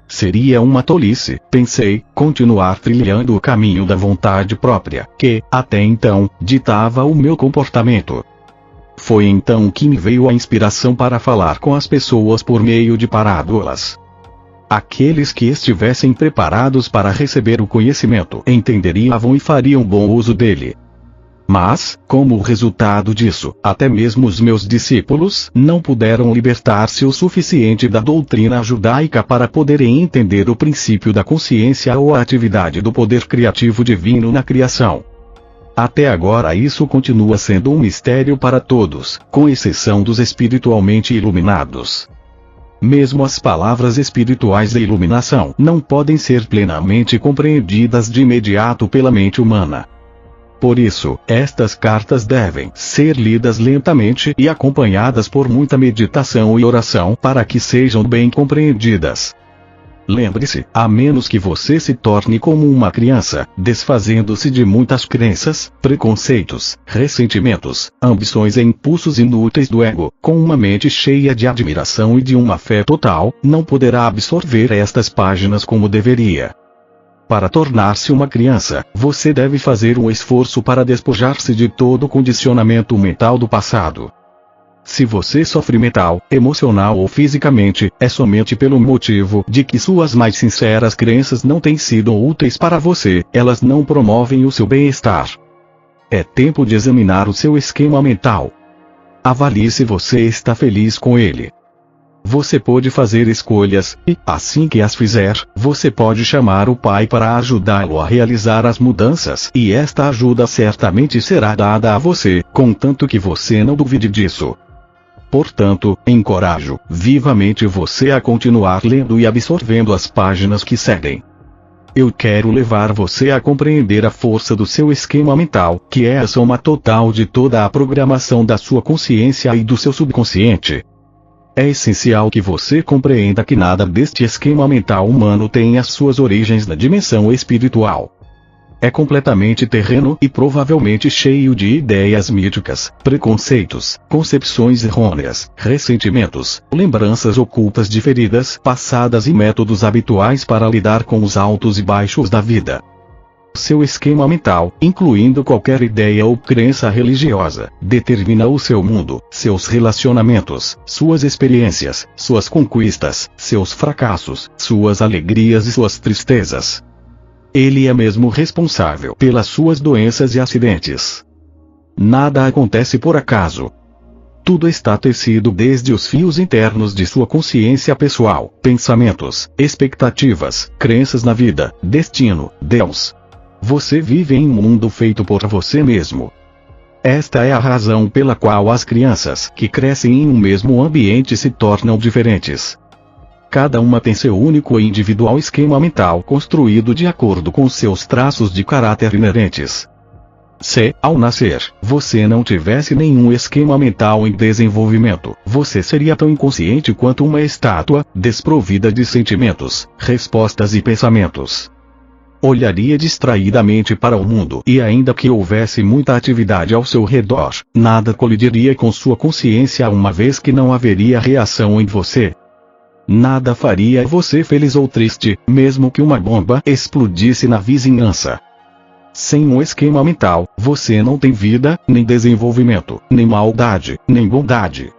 Seria uma tolice, pensei, continuar trilhando o caminho da vontade própria, que, até então, ditava o meu comportamento. Foi então que me veio a inspiração para falar com as pessoas por meio de parábolas. Aqueles que estivessem preparados para receber o conhecimento entenderiam e fariam bom uso dele. Mas, como resultado disso, até mesmo os meus discípulos não puderam libertar-se o suficiente da doutrina judaica para poderem entender o princípio da consciência ou a atividade do poder criativo divino na criação. Até agora isso continua sendo um mistério para todos, com exceção dos espiritualmente iluminados. Mesmo as palavras espirituais de iluminação não podem ser plenamente compreendidas de imediato pela mente humana. Por isso, estas cartas devem ser lidas lentamente e acompanhadas por muita meditação e oração para que sejam bem compreendidas. Lembre-se, a menos que você se torne como uma criança, desfazendo-se de muitas crenças, preconceitos, ressentimentos, ambições e impulsos inúteis do ego, com uma mente cheia de admiração e de uma fé total, não poderá absorver estas páginas como deveria. Para tornar-se uma criança, você deve fazer um esforço para despojar-se de todo o condicionamento mental do passado. Se você sofre mental, emocional ou fisicamente, é somente pelo motivo de que suas mais sinceras crenças não têm sido úteis para você, elas não promovem o seu bem-estar. É tempo de examinar o seu esquema mental. Avalie se você está feliz com ele. Você pode fazer escolhas, e, assim que as fizer, você pode chamar o Pai para ajudá-lo a realizar as mudanças, e esta ajuda certamente será dada a você, contanto que você não duvide disso. Portanto, encorajo vivamente você a continuar lendo e absorvendo as páginas que seguem. Eu quero levar você a compreender a força do seu esquema mental, que é a soma total de toda a programação da sua consciência e do seu subconsciente. É essencial que você compreenda que nada deste esquema mental humano tem as suas origens na dimensão espiritual. é completamente terreno e provavelmente cheio de ideias míticas, preconceitos, concepções errôneas, ressentimentos, lembranças ocultas de feridas passadas e métodos habituais para lidar com os altos e baixos da vida. Seu esquema mental, incluindo qualquer ideia ou crença religiosa, determina o seu mundo, seus relacionamentos, suas experiências, suas conquistas, seus fracassos, suas alegrias e suas tristezas. Ele é mesmo responsável pelas suas doenças e acidentes. Nada acontece por acaso. Tudo está tecido desde os fios internos de sua consciência pessoal, pensamentos, expectativas, crenças na vida, destino, Deus. Você vive em um mundo feito por você mesmo. Esta é a razão pela qual as crianças que crescem em um mesmo ambiente se tornam diferentes. Cada uma tem seu único e individual esquema mental construído de acordo com seus traços de caráter inerentes. Se, ao nascer, você não tivesse nenhum esquema mental em desenvolvimento, você seria tão inconsciente quanto uma estátua, desprovida de sentimentos, respostas e pensamentos. Olharia distraidamente para o mundo e ainda que houvesse muita atividade ao seu redor, nada colidiria com sua consciência uma vez que não haveria reação em você. Nada faria você feliz ou triste, mesmo que uma bomba explodisse na vizinhança. Sem um esquema mental, você não tem vida, nem desenvolvimento, nem maldade, nem bondade.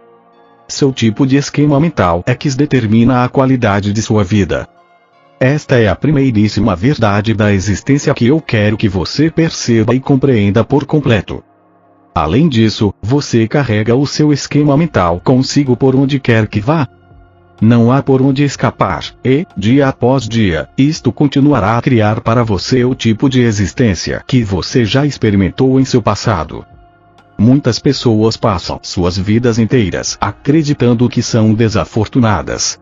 Seu tipo de esquema mental é que determina a qualidade de sua vida. Esta é a primeiríssima verdade da existência que eu quero que você perceba e compreenda por completo. Além disso, você carrega o seu esquema mental consigo por onde quer que vá. Não há por onde escapar, e, dia após dia, isto continuará a criar para você o tipo de existência que você já experimentou em seu passado. Muitas pessoas passam suas vidas inteiras acreditando que são desafortunadas.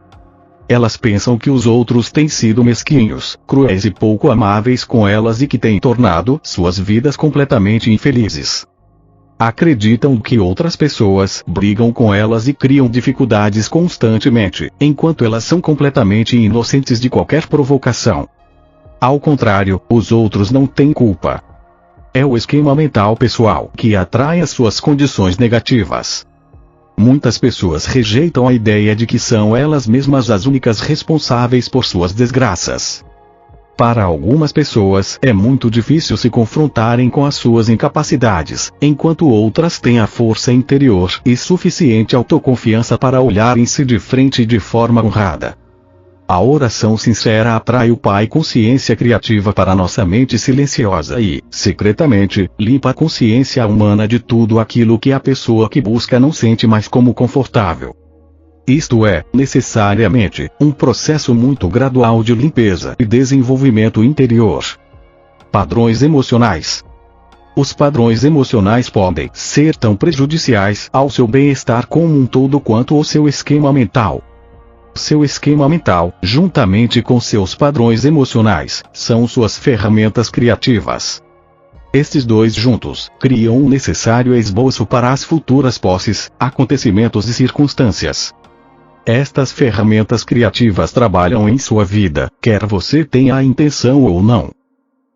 Elas pensam que os outros têm sido mesquinhos, cruéis e pouco amáveis com elas e que têm tornado suas vidas completamente infelizes. Acreditam que outras pessoas brigam com elas e criam dificuldades constantemente, enquanto elas são completamente inocentes de qualquer provocação. Ao contrário, os outros não têm culpa. É o esquema mental pessoal que atrai as suas condições negativas. Muitas pessoas rejeitam a ideia de que são elas mesmas as únicas responsáveis por suas desgraças. Para algumas pessoas é muito difícil se confrontarem com as suas incapacidades, enquanto outras têm a força interior e suficiente autoconfiança para olharem-se de frente de forma honrada. A oração sincera atrai o Pai consciência criativa para nossa mente silenciosa e, secretamente, limpa a consciência humana de tudo aquilo que a pessoa que busca não sente mais como confortável. Isto é, necessariamente, um processo muito gradual de limpeza e desenvolvimento interior. Padrões emocionais. Os padrões emocionais podem ser tão prejudiciais ao seu bem-estar como um todo quanto o seu esquema mental. Seu esquema mental, juntamente com seus padrões emocionais, são suas ferramentas criativas. Estes dois juntos criam um necessário esboço para as futuras posses, acontecimentos e circunstâncias. Estas ferramentas criativas trabalham em sua vida, quer você tenha a intenção ou não.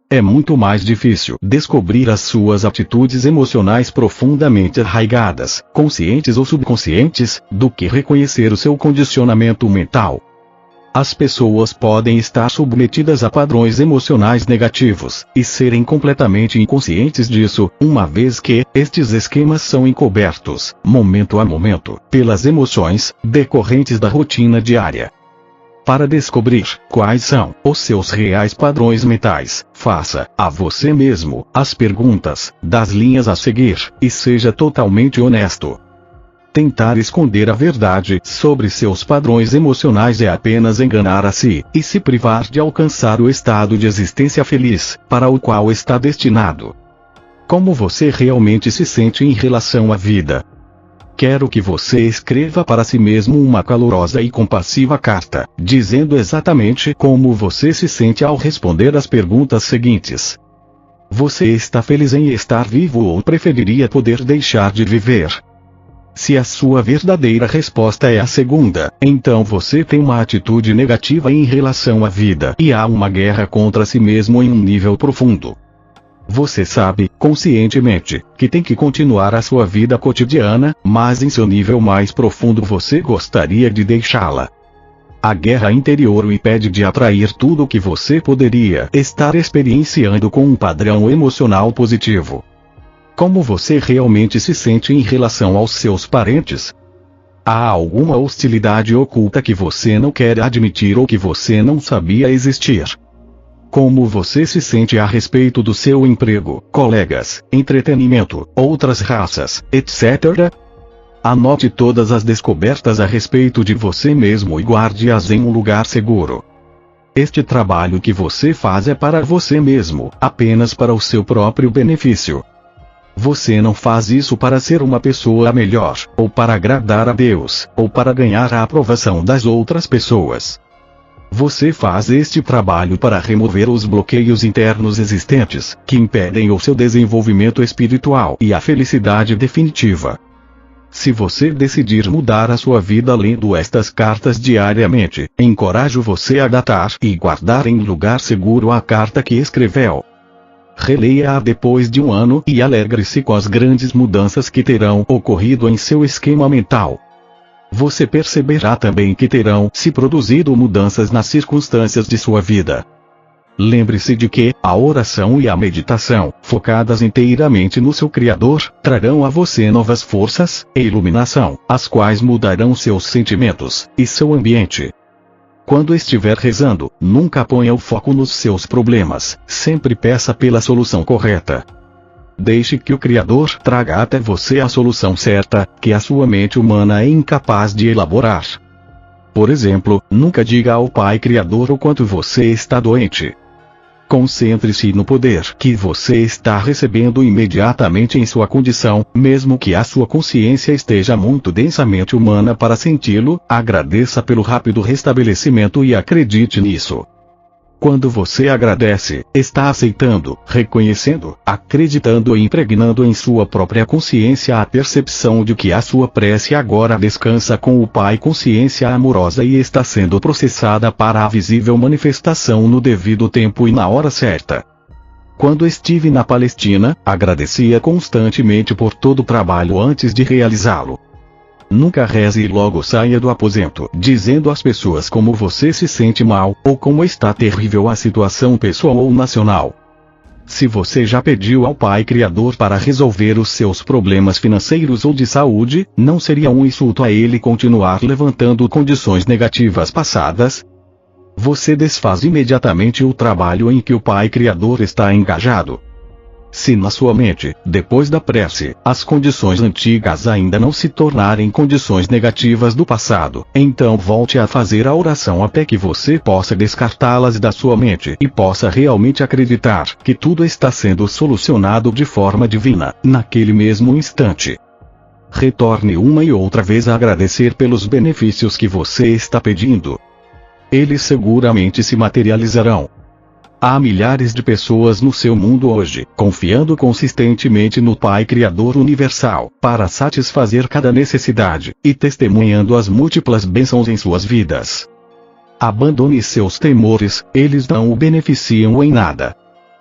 É muito mais difícil descobrir as suas atitudes emocionais profundamente arraigadas, conscientes ou subconscientes, do que reconhecer o seu condicionamento mental. As pessoas podem estar submetidas a padrões emocionais negativos, e serem completamente inconscientes disso, uma vez que estes esquemas são encobertos, momento a momento, pelas emoções decorrentes da rotina diária. Para descobrir quais são os seus reais padrões mentais, faça a você mesmo as perguntas das linhas a seguir, e seja totalmente honesto. Tentar esconder a verdade sobre seus padrões emocionais é apenas enganar a si, e se privar de alcançar o estado de existência feliz, para o qual está destinado. Como você realmente se sente em relação à vida? Quero que você escreva para si mesmo uma calorosa e compassiva carta, dizendo exatamente como você se sente ao responder as perguntas seguintes. Você está feliz em estar vivo ou preferiria poder deixar de viver? Se a sua verdadeira resposta é a segunda, então você tem uma atitude negativa em relação à vida e há uma guerra contra si mesmo em um nível profundo. Você sabe, conscientemente, que tem que continuar a sua vida cotidiana, mas em seu nível mais profundo você gostaria de deixá-la. A guerra interior o impede de atrair tudo o que você poderia estar experienciando com um padrão emocional positivo. Como você realmente se sente em relação aos seus parentes? Há alguma hostilidade oculta que você não quer admitir ou que você não sabia existir? Como você se sente a respeito do seu emprego, colegas, entretenimento, outras raças, etc.? Anote todas as descobertas a respeito de você mesmo e guarde-as em um lugar seguro. Este trabalho que você faz é para você mesmo, apenas para o seu próprio benefício. Você não faz isso para ser uma pessoa melhor, ou para agradar a Deus, ou para ganhar a aprovação das outras pessoas. Você faz este trabalho para remover os bloqueios internos existentes, que impedem o seu desenvolvimento espiritual e a felicidade definitiva. Se você decidir mudar a sua vida lendo estas cartas diariamente, encorajo você a datar e guardar em lugar seguro a carta que escreveu. Releia-a depois de um ano e alegre-se com as grandes mudanças que terão ocorrido em seu esquema mental. Você perceberá também que terão se produzido mudanças nas circunstâncias de sua vida. Lembre-se de que a oração e a meditação, focadas inteiramente no seu Criador, trarão a você novas forças e iluminação, as quais mudarão seus sentimentos e seu ambiente. Quando estiver rezando, nunca ponha o foco nos seus problemas, sempre peça pela solução correta. Deixe que o Criador traga até você a solução certa, que a sua mente humana é incapaz de elaborar. Por exemplo, nunca diga ao Pai Criador o quanto você está doente. Concentre-se no poder que você está recebendo imediatamente em sua condição, mesmo que a sua consciência esteja muito densamente humana para senti-lo, agradeça pelo rápido restabelecimento e acredite nisso. Quando você agradece, está aceitando, reconhecendo, acreditando e impregnando em sua própria consciência a percepção de que a sua prece agora descansa com o Pai consciência amorosa e está sendo processada para a visível manifestação no devido tempo e na hora certa. Quando estive na Palestina, agradecia constantemente por todo o trabalho antes de realizá-lo. Nunca reze e logo saia do aposento, dizendo às pessoas como você se sente mal, ou como está terrível a situação pessoal ou nacional. Se você já pediu ao Pai Criador para resolver os seus problemas financeiros ou de saúde, não seria um insulto a ele continuar levantando condições negativas passadas? Você desfaz imediatamente o trabalho em que o Pai Criador está engajado. Se na sua mente, depois da prece, as condições antigas ainda não se tornarem condições negativas do passado, então volte a fazer a oração até que você possa descartá-las da sua mente e possa realmente acreditar que tudo está sendo solucionado de forma divina, naquele mesmo instante. Retorne uma e outra vez a agradecer pelos benefícios que você está pedindo. Eles seguramente se materializarão. Há milhares de pessoas no seu mundo hoje, confiando consistentemente no Pai Criador Universal, para satisfazer cada necessidade, e testemunhando as múltiplas bênçãos em suas vidas. Abandone seus temores, eles não o beneficiam em nada.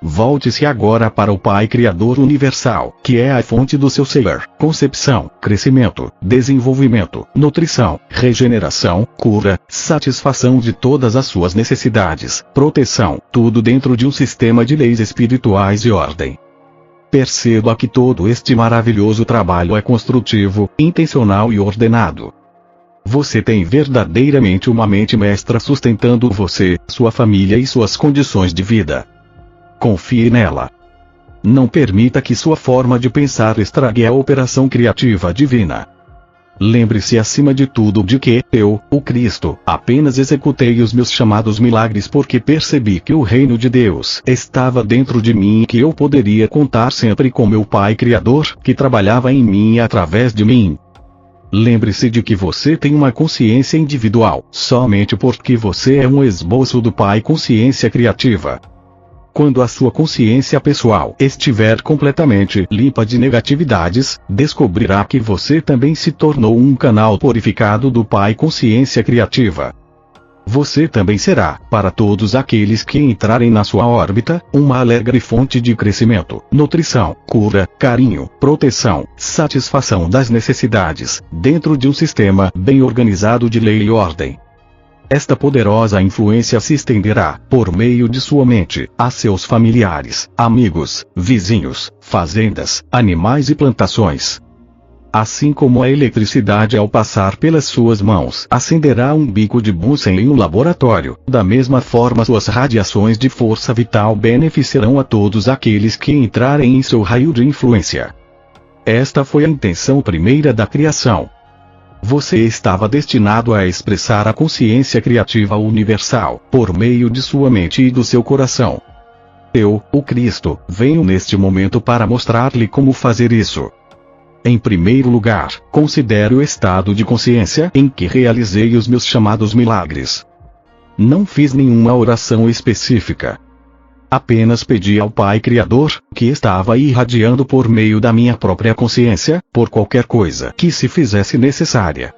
Volte-se agora para o Pai Criador Universal, que é a fonte do seu ser, concepção, crescimento, desenvolvimento, nutrição, regeneração, cura, satisfação de todas as suas necessidades, proteção, tudo dentro de um sistema de leis espirituais e ordem. Perceba que todo este maravilhoso trabalho é construtivo, intencional e ordenado. Você tem verdadeiramente uma mente mestra sustentando você, sua família e suas condições de vida. Confie nela. Não permita que sua forma de pensar estrague a operação criativa divina. Lembre-se acima de tudo de que eu, o Cristo, apenas executei os meus chamados milagres porque percebi que o reino de Deus estava dentro de mim e que eu poderia contar sempre com meu Pai Criador, que trabalhava em mim e através de mim. Lembre-se de que você tem uma consciência individual, somente porque você é um esboço do Pai Consciência Criativa. Quando a sua consciência pessoal estiver completamente limpa de negatividades, descobrirá que você também se tornou um canal purificado do Pai Consciência Criativa. Você também será, para todos aqueles que entrarem na sua órbita, uma alegre fonte de crescimento, nutrição, cura, carinho, proteção, satisfação das necessidades, dentro de um sistema bem organizado de lei e ordem. Esta poderosa influência se estenderá, por meio de sua mente, a seus familiares, amigos, vizinhos, fazendas, animais e plantações. Assim como a eletricidade ao passar pelas suas mãos acenderá um bico de Bunsen em um laboratório, da mesma forma suas radiações de força vital beneficiarão a todos aqueles que entrarem em seu raio de influência. Esta foi a intenção primeira da criação. Você estava destinado a expressar a consciência criativa universal, por meio de sua mente e do seu coração. Eu, o Cristo, venho neste momento para mostrar-lhe como fazer isso. Em primeiro lugar, considere o estado de consciência em que realizei os meus chamados milagres. Não fiz nenhuma oração específica. Apenas pedi ao Pai Criador, que estava irradiando por meio da minha própria consciência, por qualquer coisa que se fizesse necessária.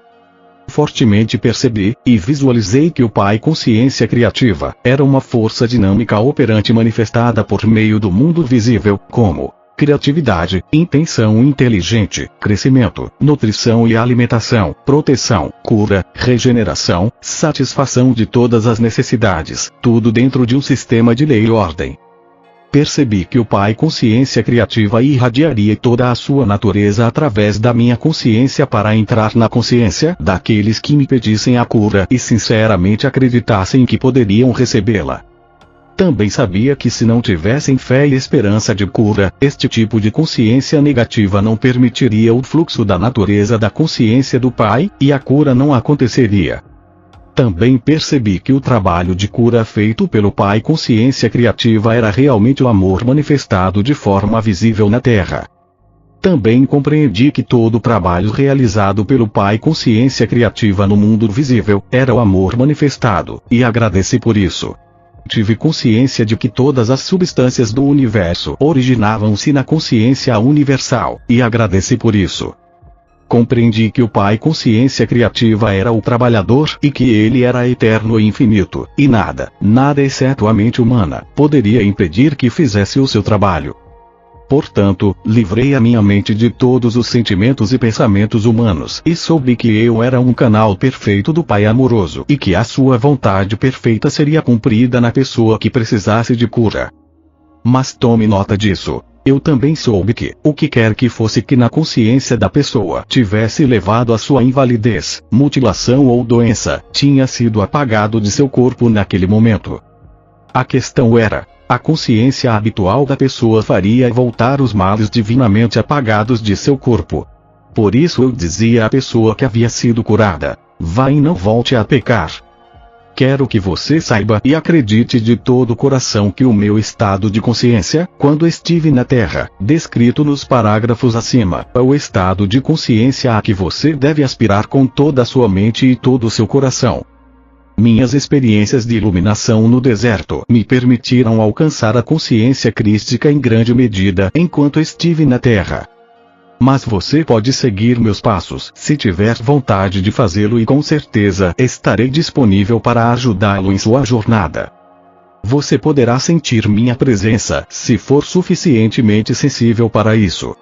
Fortemente percebi, e visualizei que o Pai Consciência Criativa, era uma força dinâmica operante manifestada por meio do mundo visível, como criatividade, intenção inteligente, crescimento, nutrição e alimentação, proteção, cura, regeneração, satisfação de todas as necessidades, tudo dentro de um sistema de lei e ordem. Percebi que o Pai Consciência Criativa irradiaria toda a sua natureza através da minha consciência para entrar na consciência daqueles que me pedissem a cura e sinceramente acreditassem que poderiam recebê-la. Também sabia que se não tivessem fé e esperança de cura, este tipo de consciência negativa não permitiria o fluxo da natureza da consciência do Pai, e a cura não aconteceria. Também percebi que o trabalho de cura feito pelo Pai Consciência Criativa era realmente o amor manifestado de forma visível na Terra. Também compreendi que todo o trabalho realizado pelo Pai Consciência Criativa no mundo visível, era o amor manifestado, e agradeci por isso. Tive consciência de que todas as substâncias do universo originavam-se na consciência universal, e agradeci por isso. Compreendi que o Pai Consciência Criativa era o trabalhador e que ele era eterno e infinito, e nada exceto a mente humana, poderia impedir que fizesse o seu trabalho. Portanto, livrei a minha mente de todos os sentimentos e pensamentos humanos e soube que eu era um canal perfeito do Pai amoroso e que a sua vontade perfeita seria cumprida na pessoa que precisasse de cura. Mas tome nota disso. Eu também soube que, o que quer que fosse que na consciência da pessoa tivesse levado a sua invalidez, mutilação ou doença, tinha sido apagado de seu corpo naquele momento. A questão era: a consciência habitual da pessoa faria voltar os males divinamente apagados de seu corpo. Por isso eu dizia à pessoa que havia sido curada: vá e não volte a pecar. Quero que você saiba e acredite de todo o coração que o meu estado de consciência, quando estive na Terra, descrito nos parágrafos acima, é o estado de consciência a que você deve aspirar com toda a sua mente e todo o seu coração. Minhas experiências de iluminação no deserto me permitiram alcançar a consciência crística em grande medida enquanto estive na Terra. Mas você pode seguir meus passos se tiver vontade de fazê-lo e com certeza estarei disponível para ajudá-lo em sua jornada. Você poderá sentir minha presença se for suficientemente sensível para isso.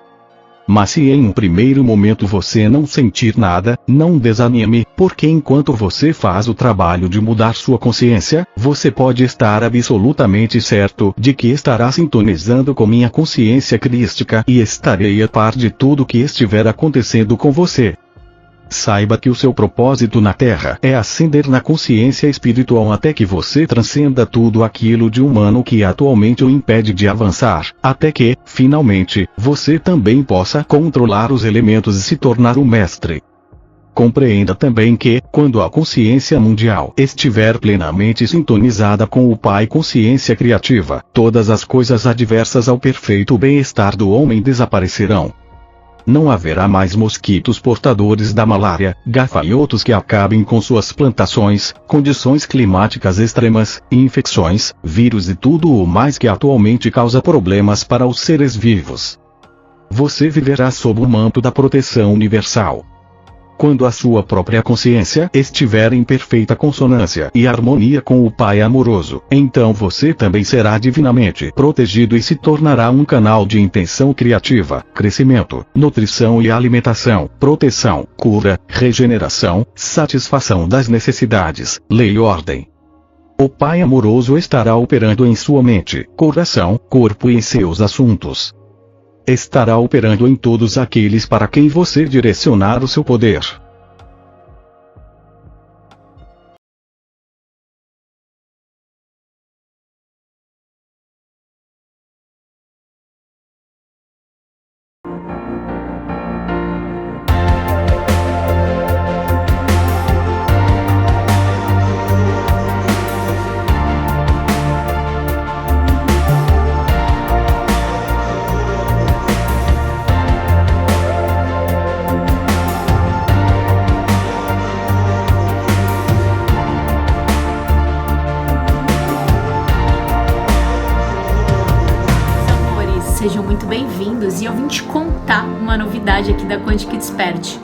Mas se em um primeiro momento você não sentir nada, não desanime, porque enquanto você faz o trabalho de mudar sua consciência, você pode estar absolutamente certo de que estará sintonizando com minha consciência crística e estarei a par de tudo que estiver acontecendo com você. Saiba que o seu propósito na Terra é ascender na consciência espiritual até que você transcenda tudo aquilo de humano que atualmente o impede de avançar, até que, finalmente, você também possa controlar os elementos e se tornar um mestre. Compreenda também que, quando a consciência mundial estiver plenamente sintonizada com o Pai Consciência Criativa, todas as coisas adversas ao perfeito bem-estar do homem desaparecerão. Não haverá mais mosquitos portadores da malária, gafanhotos que acabem com suas plantações, condições climáticas extremas, infecções, vírus e tudo o mais que atualmente causa problemas para os seres vivos. Você viverá sob o manto da proteção universal. Quando a sua própria consciência estiver em perfeita consonância e harmonia com o Pai amoroso, então você também será divinamente protegido e se tornará um canal de intenção criativa, crescimento, nutrição e alimentação, proteção, cura, regeneração, satisfação das necessidades, lei e ordem. O Pai amoroso estará operando em sua mente, coração, corpo e em seus assuntos. Estará operando em todos aqueles para quem você direcionar o seu poder. Sejam muito bem-vindos e eu vim te contar uma novidade aqui da Quântica Expert.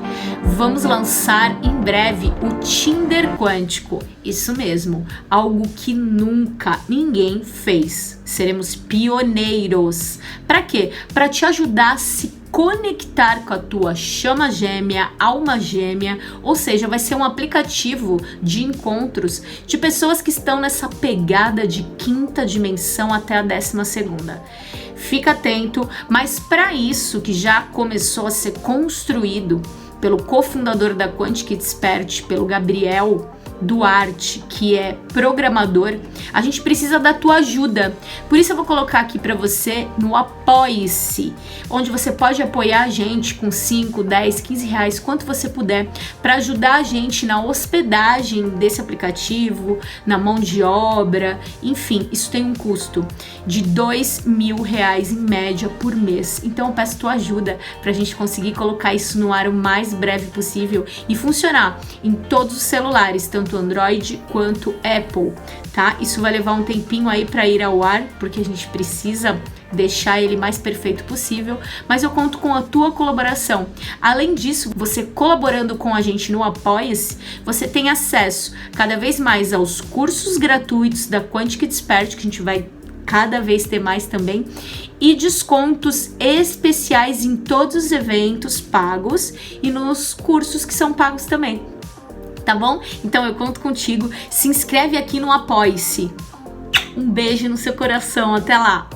Vamos lançar em breve o Tinder Quântico. Isso mesmo, algo que nunca ninguém fez. Seremos pioneiros. Para quê? Para te ajudar a se conectar com a tua chama gêmea, alma gêmea, ou seja, vai ser um aplicativo de encontros de pessoas que estão nessa pegada de quinta dimensão até a 12ª. Fica atento, mas para isso que já começou a ser construído pelo cofundador da Quântica Expert, pelo Gabriel Duarte, que é programador, a gente precisa da tua ajuda. Por isso eu vou colocar aqui para você no Apoie-se, onde você pode apoiar a gente com 5, 10, 15 reais, quanto você puder, para ajudar a gente na hospedagem desse aplicativo, na mão de obra, enfim, isso tem um custo de R$2.000 em média por mês. Então eu peço tua ajuda para a gente conseguir colocar isso no ar o mais breve possível e funcionar em todos os celulares, tanto Android quanto Apple, tá? Isso vai levar um tempinho aí para ir ao ar, porque a gente precisa deixar ele mais perfeito possível, mas eu conto com a tua colaboração. Além disso, você colaborando com a gente no Apoia-se, você tem acesso cada vez mais aos cursos gratuitos da Quântica Expert, que a gente vai cada vez ter mais também, e descontos especiais em todos os eventos pagos e nos cursos que são pagos também. Tá bom? Então eu conto contigo. Se inscreve aqui no Apoie-se. Um beijo no seu coração. Até lá!